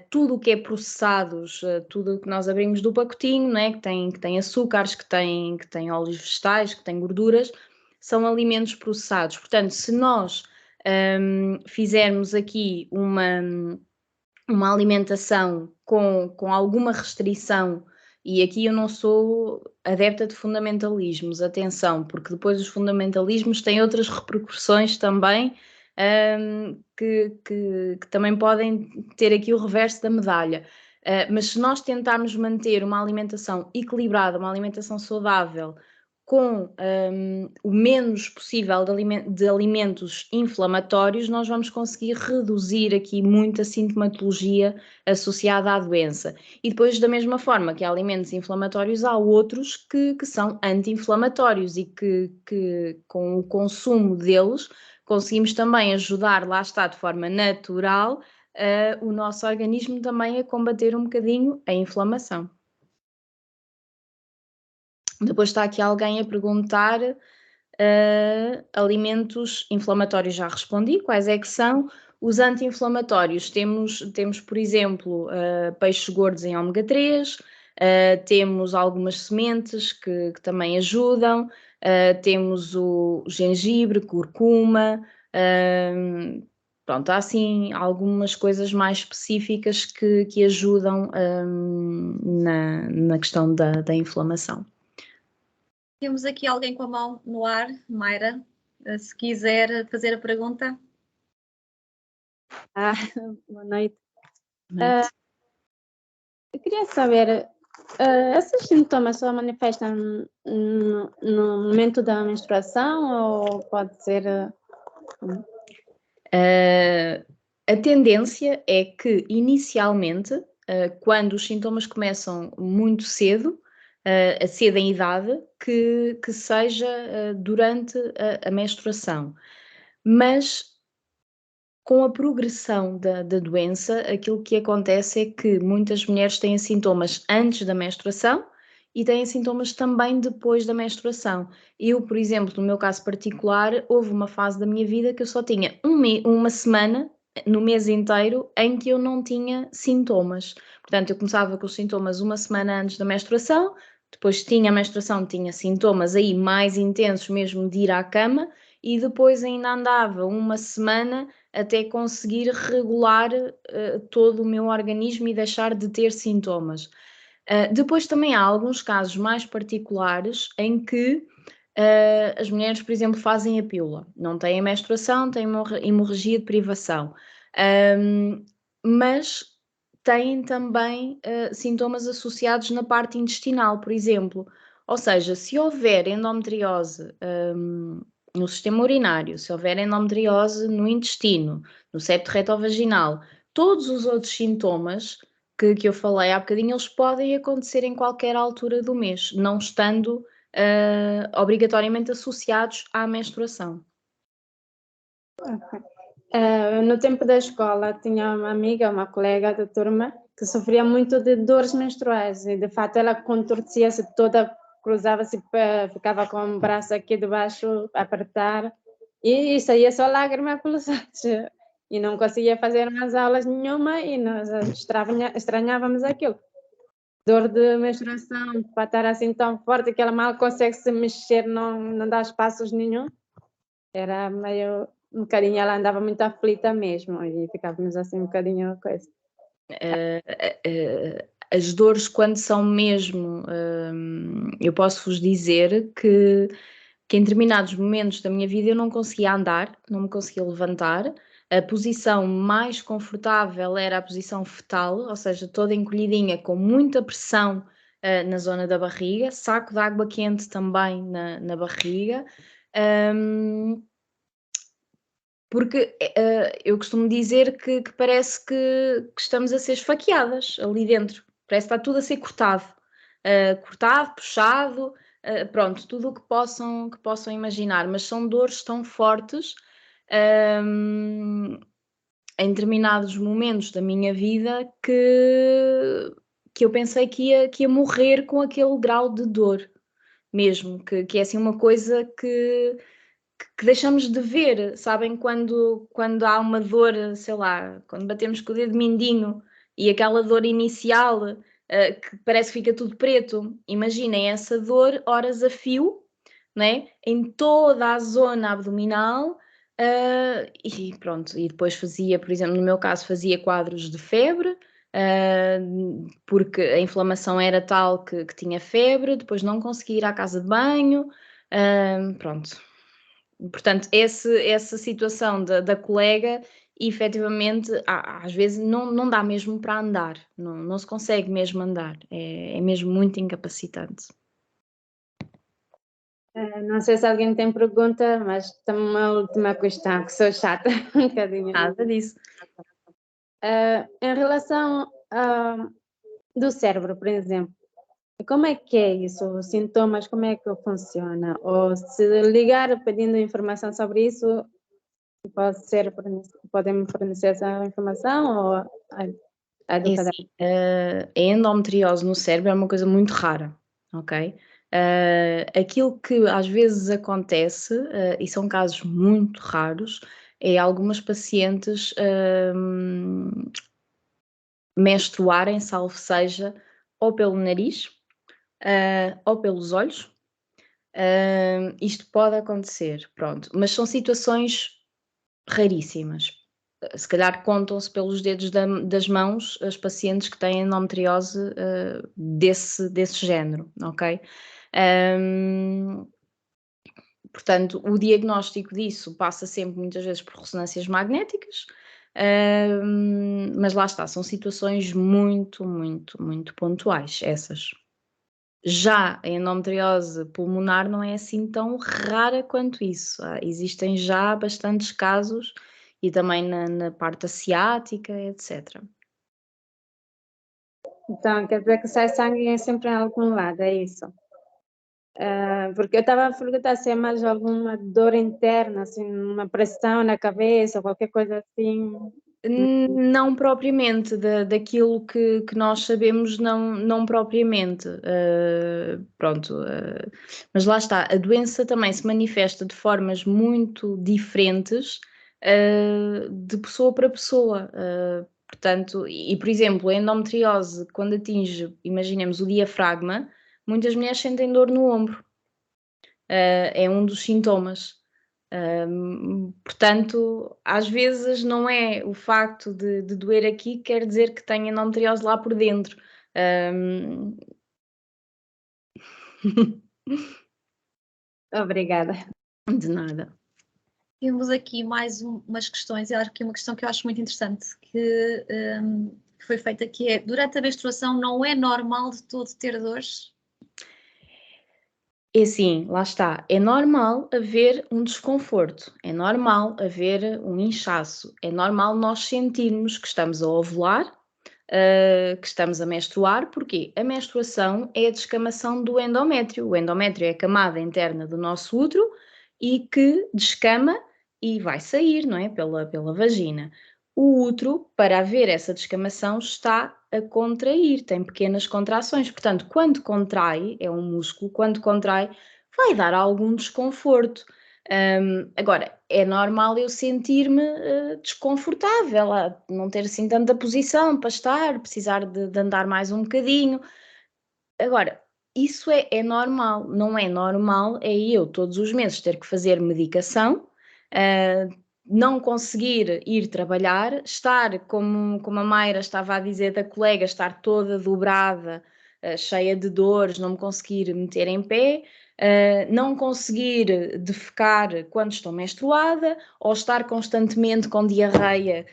[SPEAKER 2] Tudo o que é processados, tudo o que nós abrimos do pacotinho, né, que tem açúcares, que tem óleos vegetais, que tem gorduras, são alimentos processados. Portanto, se nós fizermos aqui uma alimentação com alguma restrição, e aqui eu não sou adepta de fundamentalismos, atenção, porque depois os fundamentalismos têm outras repercussões também, que também podem ter aqui o reverso da medalha. Mas se nós tentarmos manter uma alimentação equilibrada, uma alimentação saudável, com o menos possível de alimentos inflamatórios, nós vamos conseguir reduzir aqui muito a sintomatologia associada à doença. E depois, da mesma forma que há alimentos inflamatórios, há outros que são anti-inflamatórios e que com o consumo deles conseguimos também ajudar, lá está, de forma natural, o nosso organismo também a combater um bocadinho a inflamação. Depois está aqui alguém a perguntar alimentos inflamatórios, já respondi, quais é que são? Os anti-inflamatórios, temos por exemplo, peixes gordos em ômega 3, temos algumas sementes que também ajudam, temos o gengibre, curcuma, pronto, há assim algumas coisas mais específicas que ajudam na questão da inflamação.
[SPEAKER 1] Temos aqui alguém com a mão no ar, Mayra, se quiser fazer a pergunta.
[SPEAKER 5] Boa noite. Eu queria saber, esses sintomas só manifestam no momento da menstruação ou pode ser...
[SPEAKER 2] A tendência é que, inicialmente, quando os sintomas começam muito cedo, a cedo em idade que seja durante a menstruação. Mas com a progressão da doença, aquilo que acontece é que muitas mulheres têm sintomas antes da menstruação e têm sintomas também depois da menstruação. Eu, por exemplo, no meu caso particular, houve uma fase da minha vida que eu só tinha uma semana no mês inteiro em que eu não tinha sintomas. Portanto, eu começava com os sintomas uma semana antes da menstruação, depois tinha a menstruação, tinha sintomas aí mais intensos mesmo de ir à cama, e depois ainda andava uma semana até conseguir regular todo o meu organismo e deixar de ter sintomas. Depois também há alguns casos mais particulares em que as mulheres, por exemplo, fazem a pílula, não têm menstruação, têm hemorragia de privação, mas têm também sintomas associados na parte intestinal, por exemplo. Ou seja, se houver endometriose no sistema urinário, se houver endometriose no intestino, no septo retrovaginal, todos os outros sintomas que eu falei há bocadinho, eles podem acontecer em qualquer altura do mês, não estando obrigatoriamente associados à menstruação.
[SPEAKER 5] No tempo da escola, tinha uma amiga, uma colega da turma, que sofria muito de dores menstruais e, de fato, ela contorcia-se toda, cruzava-se, ficava com o braço aqui debaixo, a apertar, e saía só lágrima pelos olhos. E não conseguia fazer mais aulas nenhuma e nós estranhávamos aquilo. Dor de menstruação, para estar assim tão forte que ela mal consegue se mexer, não dá espaços nenhum. Era meio, um bocadinho, ela andava muito aflita mesmo e ficávamos assim um bocadinho coisa.
[SPEAKER 2] As dores, quando são mesmo, eu posso vos dizer que em determinados momentos da minha vida eu não conseguia andar, não me conseguia levantar. A posição mais confortável era a posição fetal, ou seja, toda encolhidinha, com muita pressão na zona da barriga, saco de água quente também na barriga. Porque eu costumo dizer que parece que estamos a ser esfaqueadas ali dentro. Parece que está tudo a ser cortado. Cortado, puxado, pronto, tudo o que possam imaginar. Mas são dores tão fortes em determinados momentos da minha vida que eu pensei que ia morrer com aquele grau de dor mesmo. Que é assim uma coisa que deixamos de ver, sabem, quando há uma dor, sei lá, quando batemos com o dedo mindinho e aquela dor inicial que parece que fica tudo preto, imaginem essa dor horas a fio, né? Em toda a zona abdominal e pronto, e depois fazia, por exemplo, no meu caso fazia quadros de febre, porque a inflamação era tal que tinha febre, depois não conseguia ir à casa de banho, pronto. Portanto, essa situação da colega, efetivamente, às vezes não dá mesmo para andar, não se consegue mesmo andar, é mesmo muito incapacitante.
[SPEAKER 5] Não sei se alguém tem pergunta, mas também uma última questão, que sou chata um bocadinho.
[SPEAKER 2] Nada disso.
[SPEAKER 5] Em relação do cérebro, por exemplo, como é que é isso? Os sintomas, como é que funciona? Ou se ligar pedindo informação sobre isso, podem fornecer essa informação? Ou a educadora?
[SPEAKER 2] A endometriose no cérebro é uma coisa muito rara, ok? Aquilo que às vezes acontece, e são casos muito raros, é algumas pacientes menstruarem, salvo seja, ou pelo nariz, ou pelos olhos. Isto pode acontecer, pronto, mas são situações raríssimas. Se calhar contam-se pelos dedos das mãos as pacientes que têm endometriose desse género, ok? Portanto, o diagnóstico disso passa sempre muitas vezes por ressonâncias magnéticas, mas lá está, são situações muito, muito, muito pontuais essas. Já a endometriose pulmonar não é assim tão rara quanto isso. Existem já bastantes casos e também na parte asiática, etc.
[SPEAKER 5] Então, quer dizer que sai sangue sempre em algum lado, é isso. Porque eu estava a perguntar se é mais alguma dor interna, assim, uma pressão na cabeça, qualquer coisa assim.
[SPEAKER 2] Não propriamente, daquilo que nós sabemos, não propriamente. Pronto, mas lá está, a doença também se manifesta de formas muito diferentes, de pessoa para pessoa. Portanto, por exemplo, a endometriose, quando atinge, imaginemos, o diafragma, muitas mulheres sentem dor no ombro. É um dos sintomas. Portanto, às vezes não é o facto de doer aqui que quer dizer que tenha endometriose lá por dentro.
[SPEAKER 5] Obrigada.
[SPEAKER 2] De nada.
[SPEAKER 1] Temos aqui mais umas questões, e acho que uma questão que eu acho muito interessante, que foi feita, que é, durante a menstruação não é normal de todo ter dores?
[SPEAKER 2] É assim, lá está, é normal haver um desconforto, é normal haver um inchaço, é normal nós sentirmos que estamos a ovular, que estamos a menstruar, porque a menstruação é a descamação do endométrio. O endométrio é a camada interna do nosso útero e que descama e vai sair, não é? Pela vagina. O útero, para haver essa descamação, está a contrair, tem pequenas contrações. Portanto, quando contrai, é um músculo, quando contrai, vai dar algum desconforto. Agora, é normal eu sentir-me desconfortável, não ter assim tanta posição para estar, precisar de andar mais um bocadinho. Agora, isso é normal, não é normal é eu todos os meses ter que fazer medicação, não conseguir ir trabalhar, estar, como a Mayra estava a dizer da colega, estar toda dobrada, cheia de dores, não me conseguir meter em pé, não conseguir defecar quando estou menstruada, ou estar constantemente com diarreia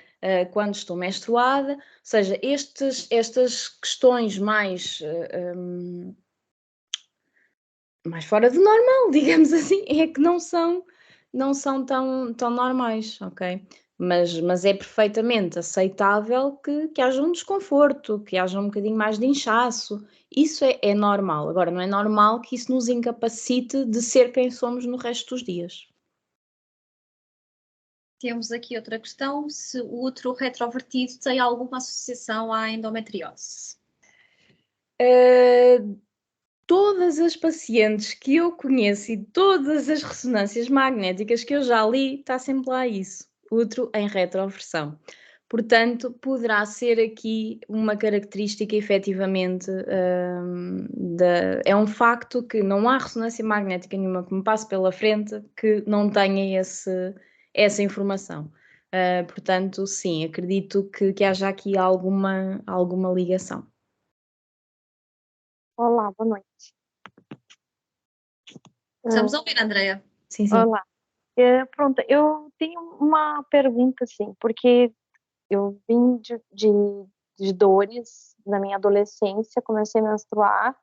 [SPEAKER 2] quando estou menstruada. Ou seja, estas questões mais fora do normal, digamos assim, é que não são tão normais, ok? Mas é perfeitamente aceitável que haja um desconforto, que haja um bocadinho mais de inchaço. Isso é normal. Agora, não é normal que isso nos incapacite de ser quem somos no resto dos dias.
[SPEAKER 1] Temos aqui outra questão, se o útero retrovertido tem alguma associação à endometriose?
[SPEAKER 2] Todas as pacientes que eu conheço e todas as ressonâncias magnéticas que eu já li, está sempre lá isso, útero em retroversão. Portanto, poderá ser aqui uma característica, efetivamente, é um facto que não há ressonância magnética nenhuma que me passe pela frente que não tenha essa informação. Portanto, sim, acredito que haja aqui alguma ligação.
[SPEAKER 6] Olá, boa noite.
[SPEAKER 1] Estamos a ouvir, Andreia.
[SPEAKER 2] Sim, sim.
[SPEAKER 6] Olá. Pronto, eu tenho uma pergunta, assim, porque eu vim de dores na minha adolescência, comecei a menstruar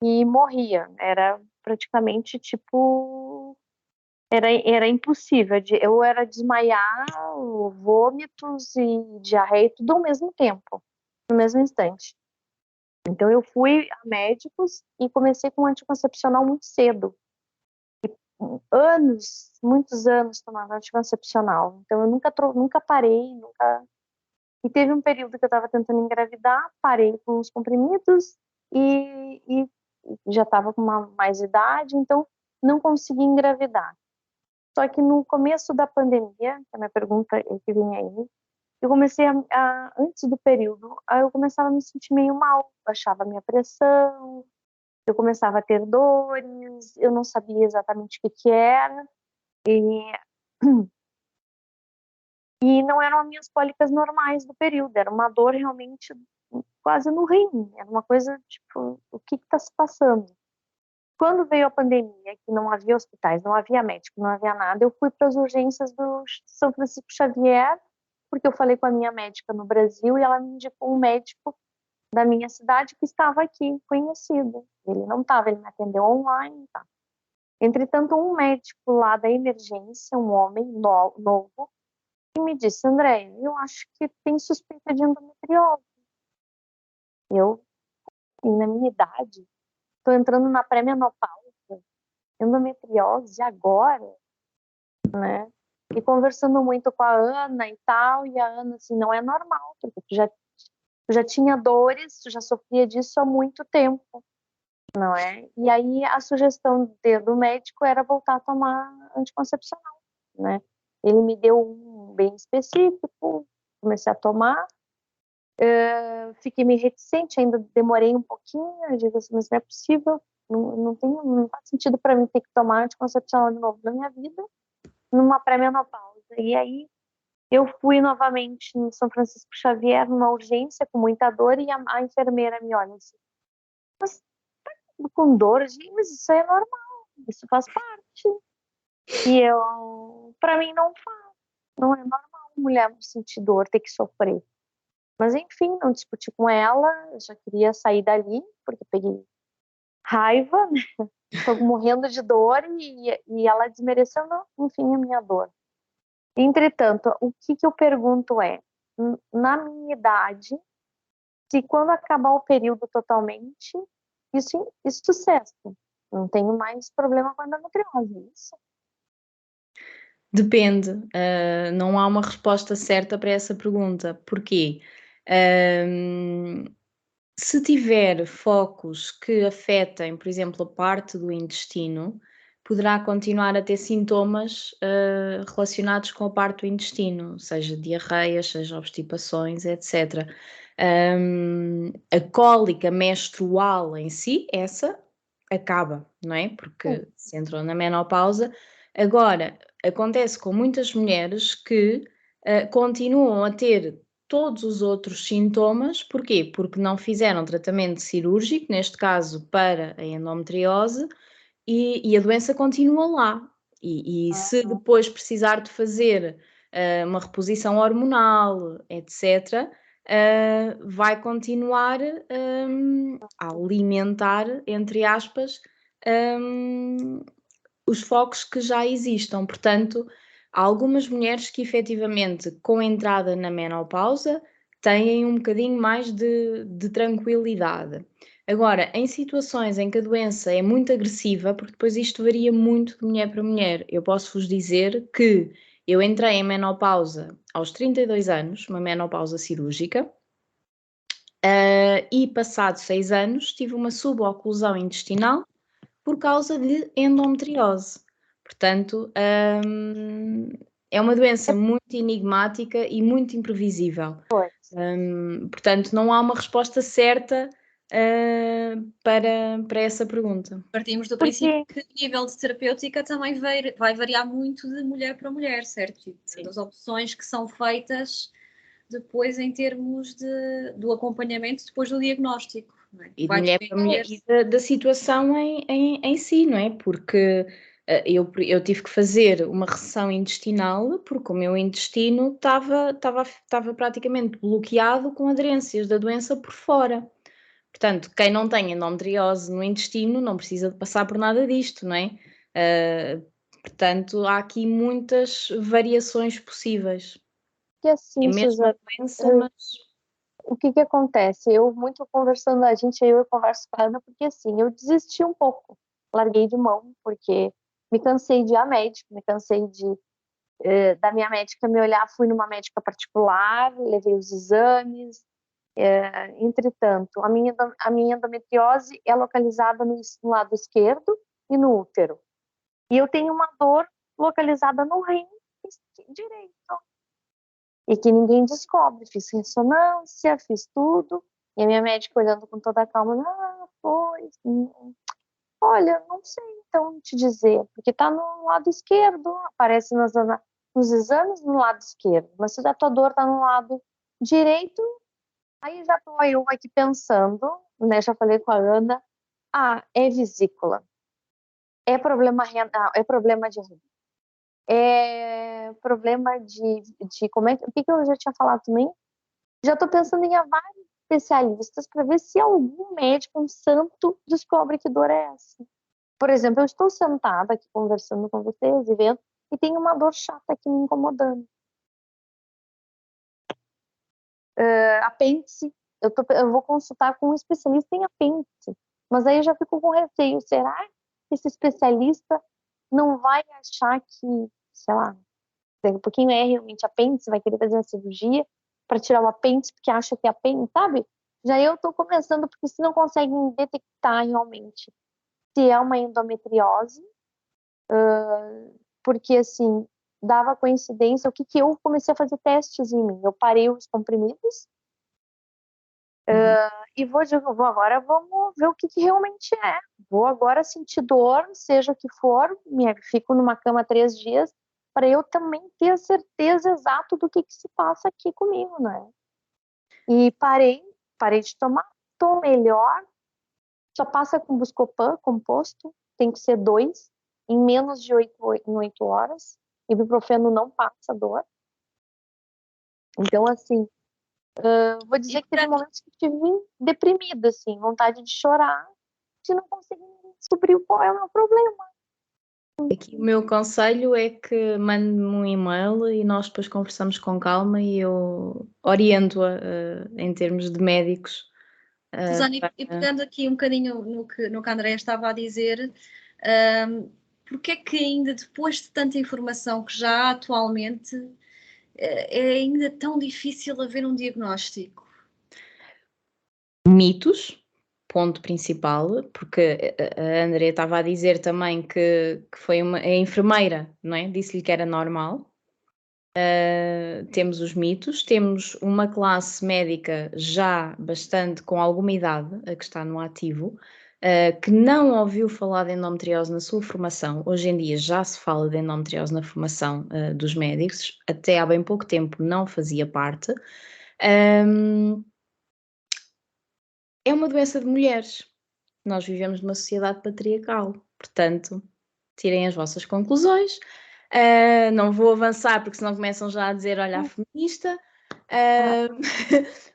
[SPEAKER 6] e morria. Era praticamente, tipo, era impossível. Eu era desmaiar, vômitos e diarreia, tudo ao mesmo tempo, no mesmo instante. Então, eu fui a médicos e comecei com um anticoncepcional muito cedo. Anos, muitos anos tomando anticoncepcional. Então, eu nunca parei, nunca. E teve um período que eu estava tentando engravidar, parei com os comprimidos e já estava com mais idade, então não consegui engravidar. Só que no começo da pandemia, que a minha pergunta é que vem aí, eu comecei antes do período, aí eu começava a me sentir meio mal, baixava a minha pressão, eu começava a ter dores, eu não sabia exatamente o que era, e não eram as minhas cólicas normais do período, era uma dor realmente quase no rim, era uma coisa tipo, o que está se passando? Quando veio a pandemia, que não havia hospitais, não havia médico, não havia nada, eu fui para as urgências do São Francisco Xavier, porque eu falei com a minha médica no Brasil e ela me indicou um médico da minha cidade que estava aqui, conhecido. Ele não estava, ele me atendeu online, tá? Entretanto, um médico lá da emergência, um homem novo, que me disse, André, eu acho que tem suspeita de endometriose. Eu assim, na minha idade, tô entrando na pré-menopausa, endometriose agora, né? E conversando muito com a Ana e tal, e a Ana, assim, não é normal, porque tu já tinha dores, tu já sofria disso há muito tempo, não é? E aí a sugestão do médico era voltar a tomar anticoncepcional, né? Ele me deu um bem específico, comecei a tomar, fiquei meio reticente, ainda demorei um pouquinho, eu digo assim, mas não é possível, não faz sentido para mim ter que tomar anticoncepcional de novo na minha vida, numa pré-menopausa. E aí eu fui novamente no São Francisco Xavier, numa urgência, com muita dor, e a enfermeira me olha assim, mas tá com dor? Eu digo, mas isso é normal, isso faz parte. E para mim não é normal mulher sentir dor, ter que sofrer. Mas enfim, não discuti com ela, eu já queria sair dali, porque peguei raiva, né? Tô morrendo de dor e ela desmerecendo, enfim, a minha dor. Entretanto, o que eu pergunto é, na minha idade, se quando acabar o período totalmente, isso cessa. Não tenho mais problema com a endometriose, isso?
[SPEAKER 2] Depende, não há uma resposta certa para essa pergunta. Porquê? Se tiver focos que afetem, por exemplo, a parte do intestino, poderá continuar a ter sintomas relacionados com a parte do intestino, seja diarreias, seja obstipações, etc. A cólica menstrual em si, essa acaba, não é? Porque se entrou na menopausa. Agora, acontece com muitas mulheres que continuam a ter todos os outros sintomas. Porquê? Porque não fizeram tratamento cirúrgico, neste caso para a endometriose, e a doença continua lá. E se depois precisar de fazer uma reposição hormonal, etc., vai continuar a alimentar, entre aspas, os focos que já existam. Portanto, há algumas mulheres que efetivamente, com a entrada na menopausa, têm um bocadinho mais de tranquilidade. Agora, em situações em que a doença é muito agressiva, porque depois isto varia muito de mulher para mulher, eu posso-vos dizer que eu entrei em menopausa aos 32 anos, uma menopausa cirúrgica, e passado 6 anos tive uma suboclusão intestinal por causa de endometriose. Portanto, é uma doença muito enigmática e muito imprevisível. Portanto, não há uma resposta certa para essa pergunta.
[SPEAKER 1] Partimos do princípio que o nível de terapêutica também vai variar muito de mulher para mulher, certo?
[SPEAKER 2] Sim.
[SPEAKER 1] Das opções que são feitas depois em termos do acompanhamento depois do diagnóstico. Não é?
[SPEAKER 2] E de mulher para mulher e da situação em si, não é? Porque eu tive que fazer uma reseção intestinal porque o meu intestino estava praticamente bloqueado com aderências da doença por fora. Portanto, quem não tem endometriose no intestino não precisa de passar por nada disto, não é? Portanto, há aqui muitas variações possíveis.
[SPEAKER 6] Que assim,
[SPEAKER 2] É mesmo
[SPEAKER 6] Suzana,
[SPEAKER 2] a doença, mas...
[SPEAKER 6] o que acontece? Eu muito conversando, eu converso com ela, porque assim, eu desisti um pouco, larguei de mão, porque me cansei de ir a médico, me cansei da minha médica me olhar, fui numa médica particular, levei os exames, entretanto, a minha endometriose é localizada no lado esquerdo e no útero, e eu tenho uma dor localizada no rim direito, e que ninguém descobre. Fiz ressonância, fiz tudo, e a minha médica olhando com toda a calma, olha, não sei então te dizer, porque tá no lado esquerdo, aparece nos exames no lado esquerdo, mas se a tua dor tá no lado direito, aí já tô eu aqui pensando, né, já falei com a Ana, é vesícula, é problema renal, é problema de rim, é problema como é o que eu já tinha falado também? Já estou pensando em ir a vários especialistas para ver se algum médico, um santo, descobre que dor é essa. Por exemplo, eu estou sentada aqui conversando com vocês e vendo, e tem uma dor chata aqui me incomodando. Apêndice, eu vou consultar com um especialista em apêndice, mas aí eu já fico com receio, será que esse especialista não vai achar que, sei lá, daqui a pouquinho é realmente apêndice, vai querer fazer uma cirurgia para tirar o apêndice porque acha que é apêndice, sabe? Já eu tô começando, porque se não conseguem detectar realmente se é uma endometriose, porque assim, dava coincidência, o que que eu comecei a fazer testes em mim, eu parei os comprimidos, e agora vamos ver o que que realmente é. Vou agora sentir dor, seja o que for, fico numa cama 3 dias, para eu também ter a certeza exata do que se passa aqui comigo, né? E parei de tomar, tô melhor, só passa com Buscopan composto, tem que ser 2, em menos de 8 horas. Ibuprofeno não passa dor. Então, assim, vou dizer que teve momentos que estive deprimida, assim, vontade de chorar, de não conseguir descobrir qual é o meu problema.
[SPEAKER 2] Aqui o meu conselho é que mande-me um e-mail e nós depois conversamos com calma e eu oriento-a em termos de médicos.
[SPEAKER 1] Susana, e pegando aqui um bocadinho no que a Andréia estava a dizer, porque é que ainda depois de tanta informação que já há atualmente, é ainda tão difícil haver um diagnóstico?
[SPEAKER 2] Mitos, ponto principal, porque a Andrea estava a dizer também que foi a enfermeira, não é? Disse-lhe que era normal. Temos os mitos, temos uma classe médica já bastante com alguma idade, a que está no ativo, que não ouviu falar de endometriose na sua formação. Hoje em dia já se fala de endometriose na formação dos médicos, até há bem pouco tempo não fazia parte. É uma doença de mulheres. Nós vivemos numa sociedade patriarcal, portanto, tirem as vossas conclusões. Não vou avançar porque senão começam já a dizer, olha, a feminista.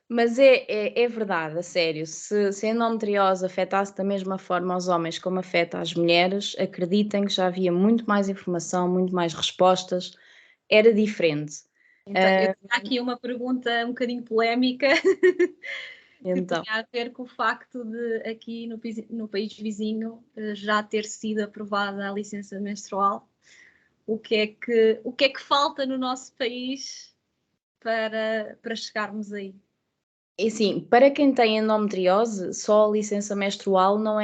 [SPEAKER 2] Mas é verdade, a sério. Se a endometriose afetasse da mesma forma aos homens como afeta as mulheres, acreditem que já havia muito mais informação, muito mais respostas. Era diferente.
[SPEAKER 1] Então, eu tinha aqui uma pergunta um bocadinho polémica.
[SPEAKER 2] Então.
[SPEAKER 1] Que tinha a ver com o facto de aqui no país vizinho já ter sido aprovada a licença menstrual. O que é que falta no nosso país para chegarmos aí?
[SPEAKER 2] E assim, para quem tem endometriose, só a licença menstrual não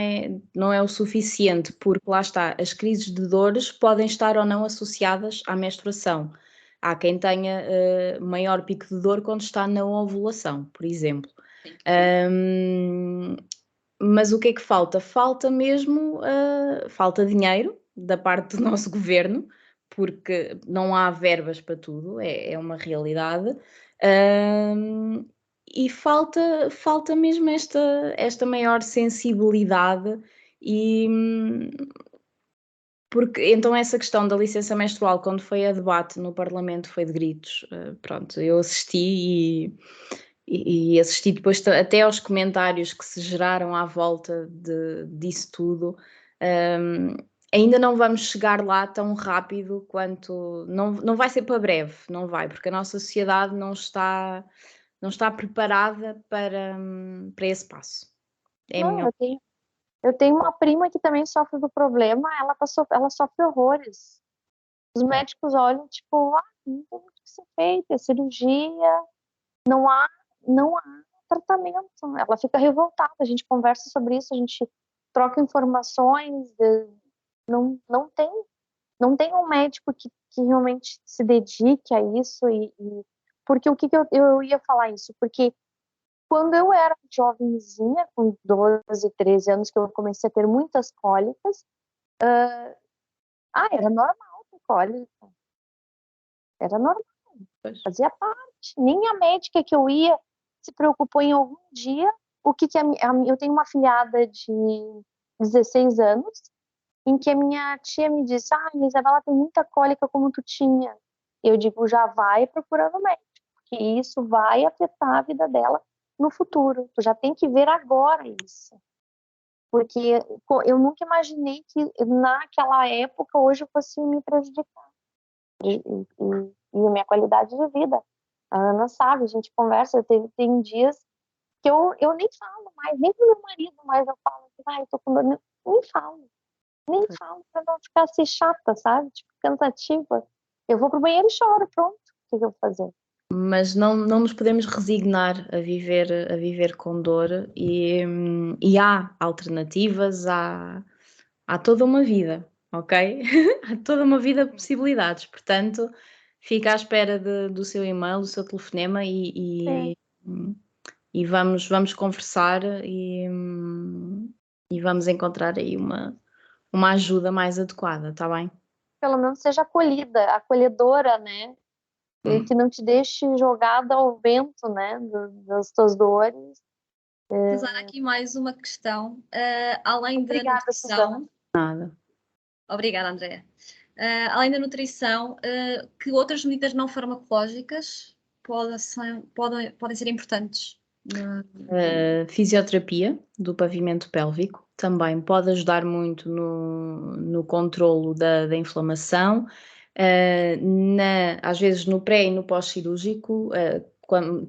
[SPEAKER 2] é o suficiente, porque lá está, as crises de dores podem estar ou não associadas à menstruação. Há quem tenha maior pico de dor quando está na ovulação, por exemplo. Mas o que é que falta? Falta mesmo, falta dinheiro da parte do nosso governo, porque não há verbas para tudo, é uma realidade. E falta mesmo esta maior sensibilidade e porque então essa questão da licença menstrual, quando foi a debate no Parlamento, foi de gritos. Pronto, eu assisti e assisti depois até aos comentários que se geraram à volta disso tudo. Ainda não vamos chegar lá tão rápido quanto... Não vai ser para breve, não vai, porque a nossa sociedade não está preparada para esse passo. É a
[SPEAKER 6] Não,
[SPEAKER 2] minha...
[SPEAKER 6] eu tenho uma prima que também sofre do problema, ela sofre horrores. Os médicos olham, tipo, não tem muito o que ser feito, é cirurgia, não há tratamento. Ela fica revoltada, a gente conversa sobre isso, a gente troca informações, não tem um médico que realmente se dedique a isso porque o que eu ia falar isso? Porque quando eu era jovenzinha, com 12, 13 anos, que eu comecei a ter muitas cólicas, era normal ter cólica. Era normal, fazia parte. Nem a médica que eu ia se preocupou em algum dia eu tenho uma afilhada de 16 anos, em que a minha tia me disse, Isabela, tem muita cólica como tu tinha. Eu digo, já vai procurando médico, porque isso vai afetar a vida dela no futuro. Tu já tem que ver agora isso. Porque eu nunca imaginei que naquela época, hoje, eu fosse me prejudicar. E a minha qualidade de vida. A Ana sabe, a gente conversa, tem dias que eu nem falo mais, nem pro meu marido mais eu falo, eu tô com dor, nem falo pra não ficar assim chata, sabe? Tipo, cansativa. Eu vou pro banheiro e choro, pronto. O que eu vou fazer?
[SPEAKER 2] Mas não nos podemos resignar a viver com dor e há alternativas, há toda uma vida, ok? Há toda uma vida de possibilidades, portanto, fica à espera do seu e-mail, do seu telefonema e vamos conversar e vamos encontrar aí uma ajuda mais adequada, tá bem?
[SPEAKER 6] Pelo menos seja acolhida, acolhedora, né? E que não te deixe jogada ao vento, né? Das tuas dores.
[SPEAKER 1] Usar aqui mais uma questão, além da
[SPEAKER 6] Obrigada,
[SPEAKER 1] nutrição.
[SPEAKER 2] Nada.
[SPEAKER 1] Obrigada, Andréa. Além da nutrição, que outras medidas não farmacológicas podem ser importantes?
[SPEAKER 2] Fisioterapia do pavimento pélvico também pode ajudar muito no controlo da inflamação, às vezes no pré e no pós-cirúrgico.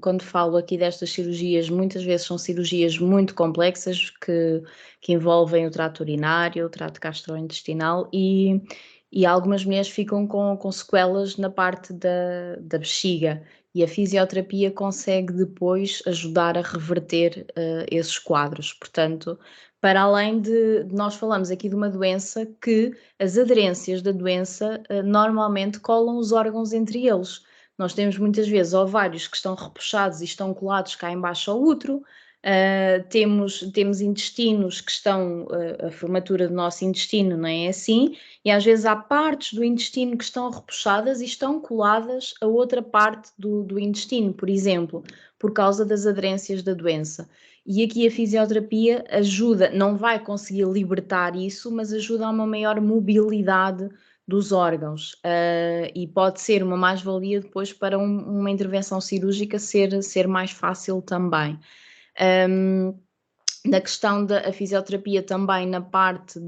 [SPEAKER 2] Quando falo aqui destas cirurgias, muitas vezes são cirurgias muito complexas que envolvem o trato urinário, o trato gastrointestinal e algumas mulheres ficam com sequelas na parte da bexiga. E a fisioterapia consegue depois ajudar a reverter esses quadros. Portanto, para além de nós falamos aqui de uma doença que as aderências da doença normalmente colam os órgãos entre eles. Nós temos muitas vezes ovários que estão repuxados e estão colados cá embaixo ao útero. Temos intestinos que estão, a formatura do nosso intestino não é assim, e às vezes há partes do intestino que estão repuxadas e estão coladas a outra parte do intestino, por exemplo, por causa das aderências da doença. E aqui a fisioterapia ajuda, não vai conseguir libertar isso, mas ajuda a uma maior mobilidade dos órgãos e pode ser uma mais-valia depois para uma intervenção cirúrgica ser mais fácil também. Na questão da fisioterapia também na parte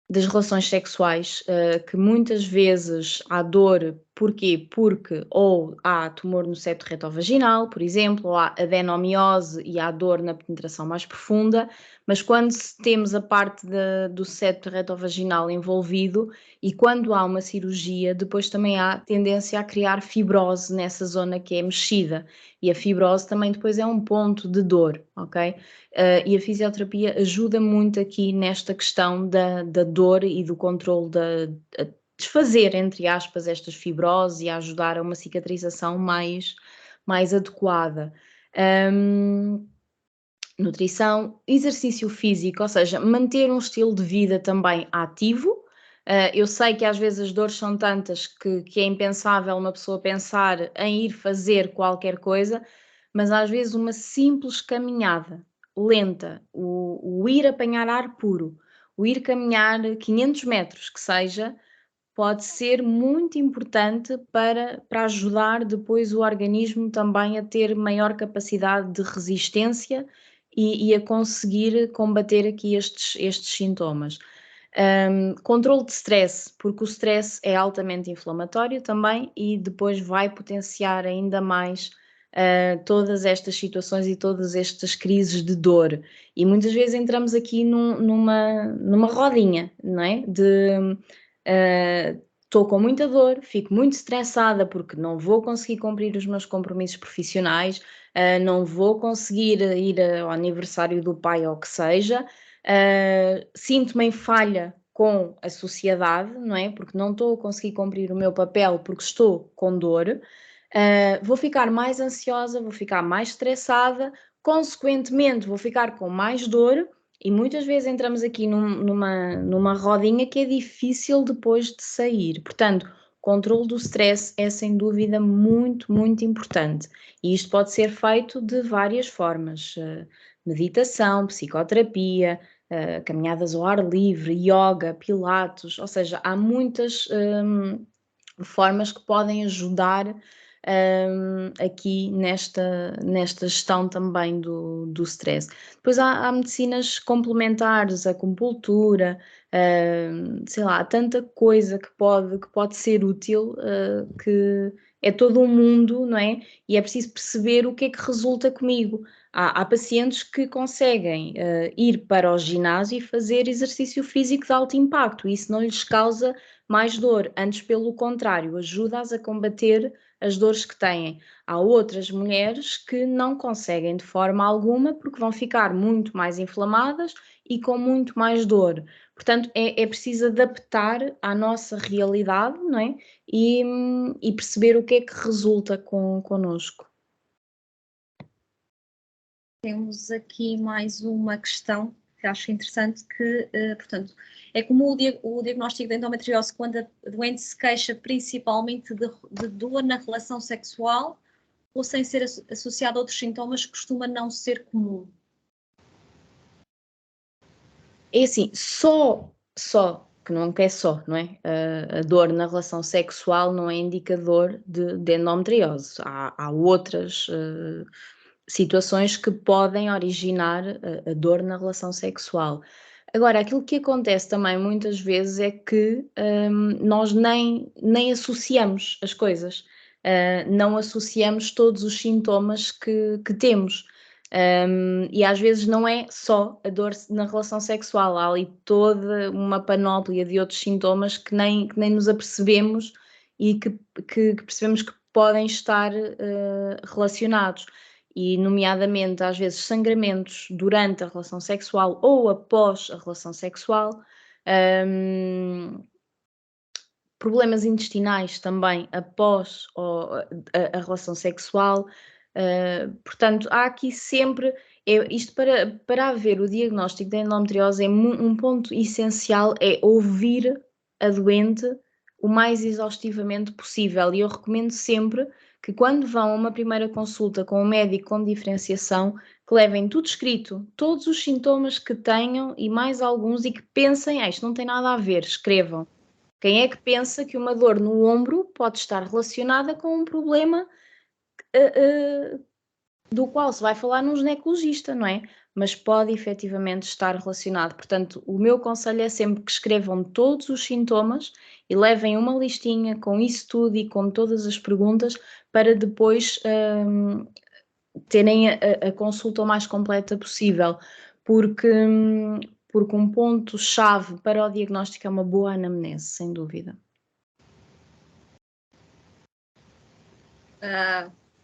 [SPEAKER 2] das relações sexuais, que muitas vezes há dor, porquê? Porque ou há tumor no septo retrovaginal, por exemplo, ou há adenomiose e há dor na penetração mais profunda, mas quando temos a parte do septo retrovaginal envolvido e quando há uma cirurgia, depois também há tendência a criar fibrose nessa zona que é mexida, e a fibrose também depois é um ponto de dor, ok? E a fisioterapia ajuda muito aqui nesta questão da dor e do controle a desfazer, entre aspas, estas fibroses e a ajudar a uma cicatrização mais adequada. Nutrição, exercício físico, ou seja, manter um estilo de vida também ativo. Eu sei que às vezes as dores são tantas que é impensável uma pessoa pensar em ir fazer qualquer coisa, mas às vezes uma simples caminhada lenta, o ir apanhar ar puro, o ir caminhar 500 metros, que seja, pode ser muito importante para ajudar depois o organismo também a ter maior capacidade de resistência e a conseguir combater aqui estes sintomas. Controle de stress, porque o stress é altamente inflamatório também e depois vai potenciar ainda mais todas estas situações e todas estas crises de dor. E muitas vezes entramos aqui numa rodinha, não é? Estou com muita dor, fico muito estressada porque não vou conseguir cumprir os meus compromissos profissionais, não vou conseguir ir ao aniversário do pai ou o que seja, sinto-me em falha com a sociedade, não é? Porque não estou a conseguir cumprir o meu papel porque estou com dor, vou ficar mais ansiosa, vou ficar mais estressada, consequentemente vou ficar com mais dor e muitas vezes entramos aqui numa rodinha que é difícil depois de sair. Portanto, o controle do stress é sem dúvida muito, muito importante. E isto pode ser feito de várias formas. Meditação, psicoterapia, caminhadas ao ar livre, yoga, pilates, ou seja, há muitas formas que podem ajudar aqui nesta gestão também do stress. Depois há medicinas complementares, a acupuntura, sei lá, há tanta coisa que pode ser útil que é todo um mundo, não é? E é preciso perceber o que é que resulta comigo. Há pacientes que conseguem ir para o ginásio e fazer exercício físico de alto impacto, e isso não lhes causa mais dor, antes pelo contrário, ajuda-as a combater as dores que têm. Há outras mulheres que não conseguem de forma alguma porque vão ficar muito mais inflamadas e com muito mais dor. Portanto, é preciso adaptar à nossa realidade, não é? E perceber o que é que resulta connosco.
[SPEAKER 1] Temos aqui mais uma questão que acho interessante, que, portanto, é como o diagnóstico de endometriose, quando a doente se queixa principalmente de dor na relação sexual ou sem ser associado a outros sintomas, costuma não ser comum.
[SPEAKER 2] É assim, só, que nunca é só, não é? A dor na relação sexual não é indicador de endometriose. Há outras situações que podem originar a dor na relação sexual. Agora, aquilo que acontece também muitas vezes é que nós nem associamos as coisas, não associamos todos os sintomas que temos. E às vezes não é só a dor na relação sexual, há ali toda uma panóplia de outros sintomas que nem nos apercebemos e que percebemos que podem estar relacionados. E, nomeadamente, às vezes, sangramentos durante a relação sexual ou após a relação sexual, problemas intestinais também após a relação sexual. Portanto, há aqui sempre, isto para haver o diagnóstico da endometriose, um ponto essencial é ouvir a doente o mais exaustivamente possível, e eu recomendo sempre que quando vão a uma primeira consulta com um médico com diferenciação, que levem tudo escrito, todos os sintomas que tenham e mais alguns, e que pensem, isto não tem nada a ver, escrevam. Quem é que pensa que uma dor no ombro pode estar relacionada com um problema do qual se vai falar num ginecologista, não é? Mas pode efetivamente estar relacionado. Portanto, o meu conselho é sempre que escrevam todos os sintomas e levem uma listinha com isso tudo e com todas as perguntas, para depois terem a consulta o mais completa possível, porque um ponto-chave para o diagnóstico é uma boa anamnese, sem dúvida.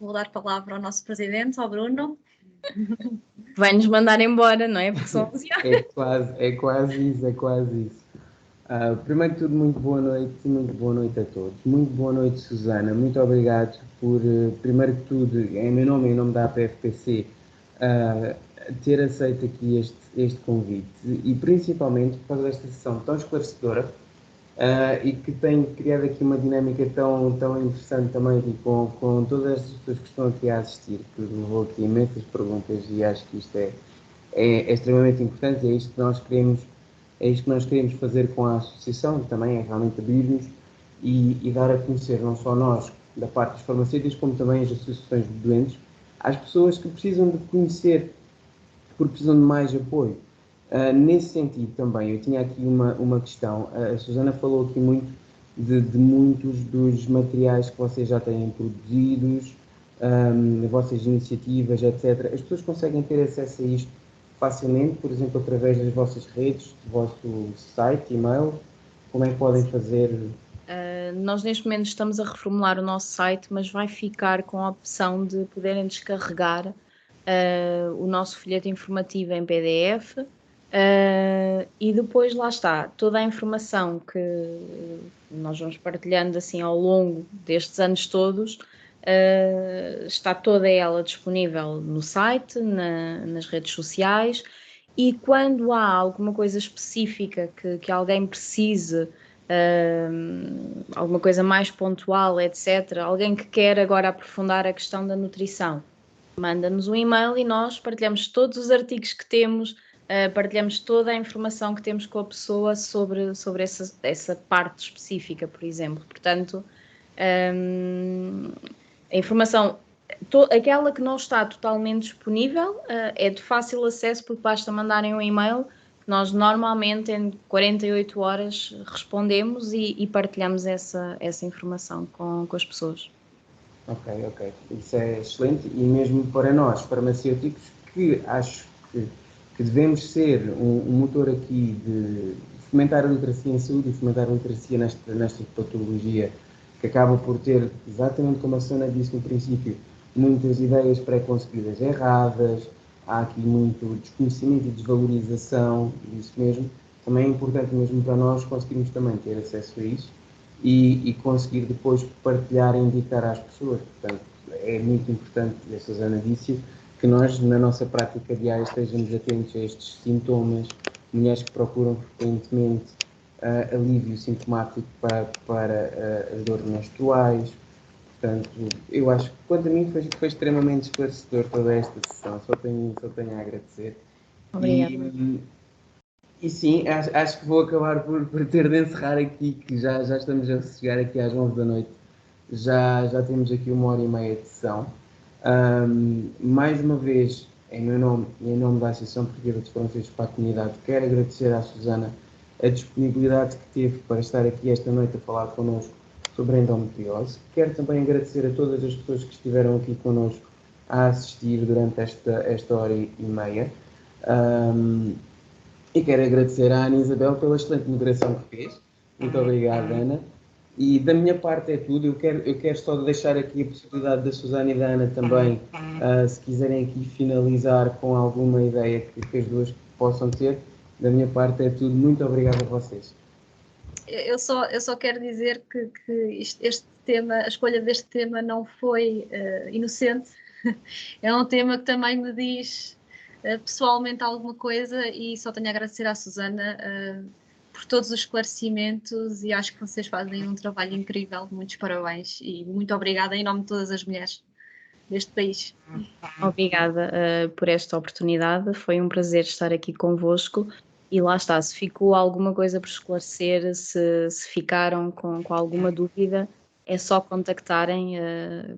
[SPEAKER 1] Vou dar a palavra ao nosso presidente, ao Bruno.
[SPEAKER 2] Vai-nos mandar embora, não é? Porque são 11 horas.
[SPEAKER 4] É quase isso. Primeiro de tudo, muito boa noite a todos. Muito boa noite, Susana. Muito obrigado por, primeiro de tudo, em meu nome e em nome da APFPC, ter aceito aqui este convite, e principalmente por causa desta sessão tão esclarecedora, e que tem criado aqui uma dinâmica tão interessante também aqui com todas estas pessoas que estão aqui a assistir, que levou aqui imensas perguntas, e acho que isto é extremamente importante, e é isto que nós queremos fazer com a associação, também é realmente abrir-nos e dar a conhecer, não só nós, da parte dos farmacêuticos, como também as associações de doentes, às pessoas que precisam de conhecer, porque precisam de mais apoio. Nesse sentido também, eu tinha aqui uma questão. A Susana falou aqui muito de muitos dos materiais que vocês já têm produzidos, vossas iniciativas, etc. As pessoas conseguem ter acesso a isto facilmente, por exemplo, através das vossas redes, do vosso site, e-mail? Como é que podem fazer?
[SPEAKER 2] Nós neste momento estamos a reformular o nosso site, mas vai ficar com a opção de poderem descarregar o nosso folheto informativo em PDF, e depois lá está, toda a informação que nós vamos partilhando assim ao longo destes anos todos, está toda ela disponível no site, nas redes sociais, e quando há alguma coisa específica que alguém precise, alguma coisa mais pontual, etc., alguém que quer agora aprofundar a questão da nutrição, manda-nos um e-mail e nós partilhamos todos os artigos que temos, partilhamos toda a informação que temos com a pessoa sobre essa parte específica, por exemplo. Portanto, a informação, aquela que não está totalmente disponível, é de fácil acesso, porque basta mandarem um e-mail, que nós normalmente em 48 horas respondemos e partilhamos essa informação com as pessoas.
[SPEAKER 4] Ok. Isso é excelente e mesmo para nós, farmacêuticos, que acho que devemos ser um motor aqui de fomentar a literacia em saúde e fomentar a literacia nesta patologia, que acaba por ter, exatamente como a Susana disse no princípio, muitas ideias pré-concebidas erradas, há aqui muito desconhecimento e desvalorização disso mesmo. Também é importante mesmo para nós conseguirmos também ter acesso a isso e conseguir depois partilhar e indicar às pessoas. Portanto, é muito importante, e a Susana disse, que nós, na nossa prática diária, estejamos atentos a estes sintomas, mulheres que procuram frequentemente alívio sintomático para as dores menstruais. Portanto, eu acho que, quanto a mim, foi extremamente esclarecedor toda esta sessão. Só tenho a agradecer.
[SPEAKER 2] Obrigada.
[SPEAKER 4] E sim, acho que vou acabar por ter de encerrar aqui, que já estamos a chegar aqui às 11 da noite. Já temos aqui 1h30 de sessão. Mais uma vez, em meu nome e em nome da Associação Portuguesa de Farmacêuticos para a Comunidade, quero agradecer à Susana a disponibilidade que teve para estar aqui esta noite a falar connosco sobre a endometriose. Quero também agradecer a todas as pessoas que estiveram aqui connosco a assistir durante esta hora e meia. E quero agradecer à Ana Isabel pela excelente moderação que fez. Muito obrigado, Ana. E da minha parte é tudo. Eu quero só deixar aqui a possibilidade da Susana e da Ana também, se quiserem aqui finalizar com alguma ideia que as duas possam ter. Da minha parte é tudo. Muito obrigado a vocês.
[SPEAKER 1] Eu só quero dizer que este tema, a escolha deste tema não foi inocente. É um tema que também me diz pessoalmente alguma coisa e só tenho a agradecer à Susana por todos os esclarecimentos e acho que vocês fazem um trabalho incrível. Muitos parabéns e muito obrigada em nome de todas as mulheres deste país.
[SPEAKER 2] Obrigada por esta oportunidade, foi um prazer estar aqui convosco e lá está, se ficou alguma coisa por esclarecer, se ficaram com alguma dúvida, é só contactarem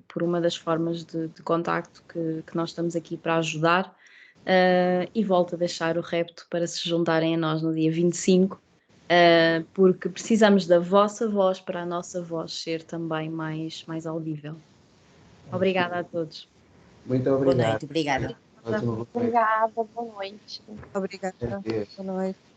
[SPEAKER 2] por uma das formas de contacto que nós estamos aqui para ajudar e volto a deixar o repto para se juntarem a nós no dia 25, porque precisamos da vossa voz para a nossa voz ser também mais audível. Obrigada a todos.
[SPEAKER 4] Muito
[SPEAKER 7] Boa
[SPEAKER 4] obrigado.
[SPEAKER 7] noite, obrigada.
[SPEAKER 6] Obrigada, boa noite.
[SPEAKER 8] Obrigada.
[SPEAKER 4] Adeus.
[SPEAKER 8] Boa noite.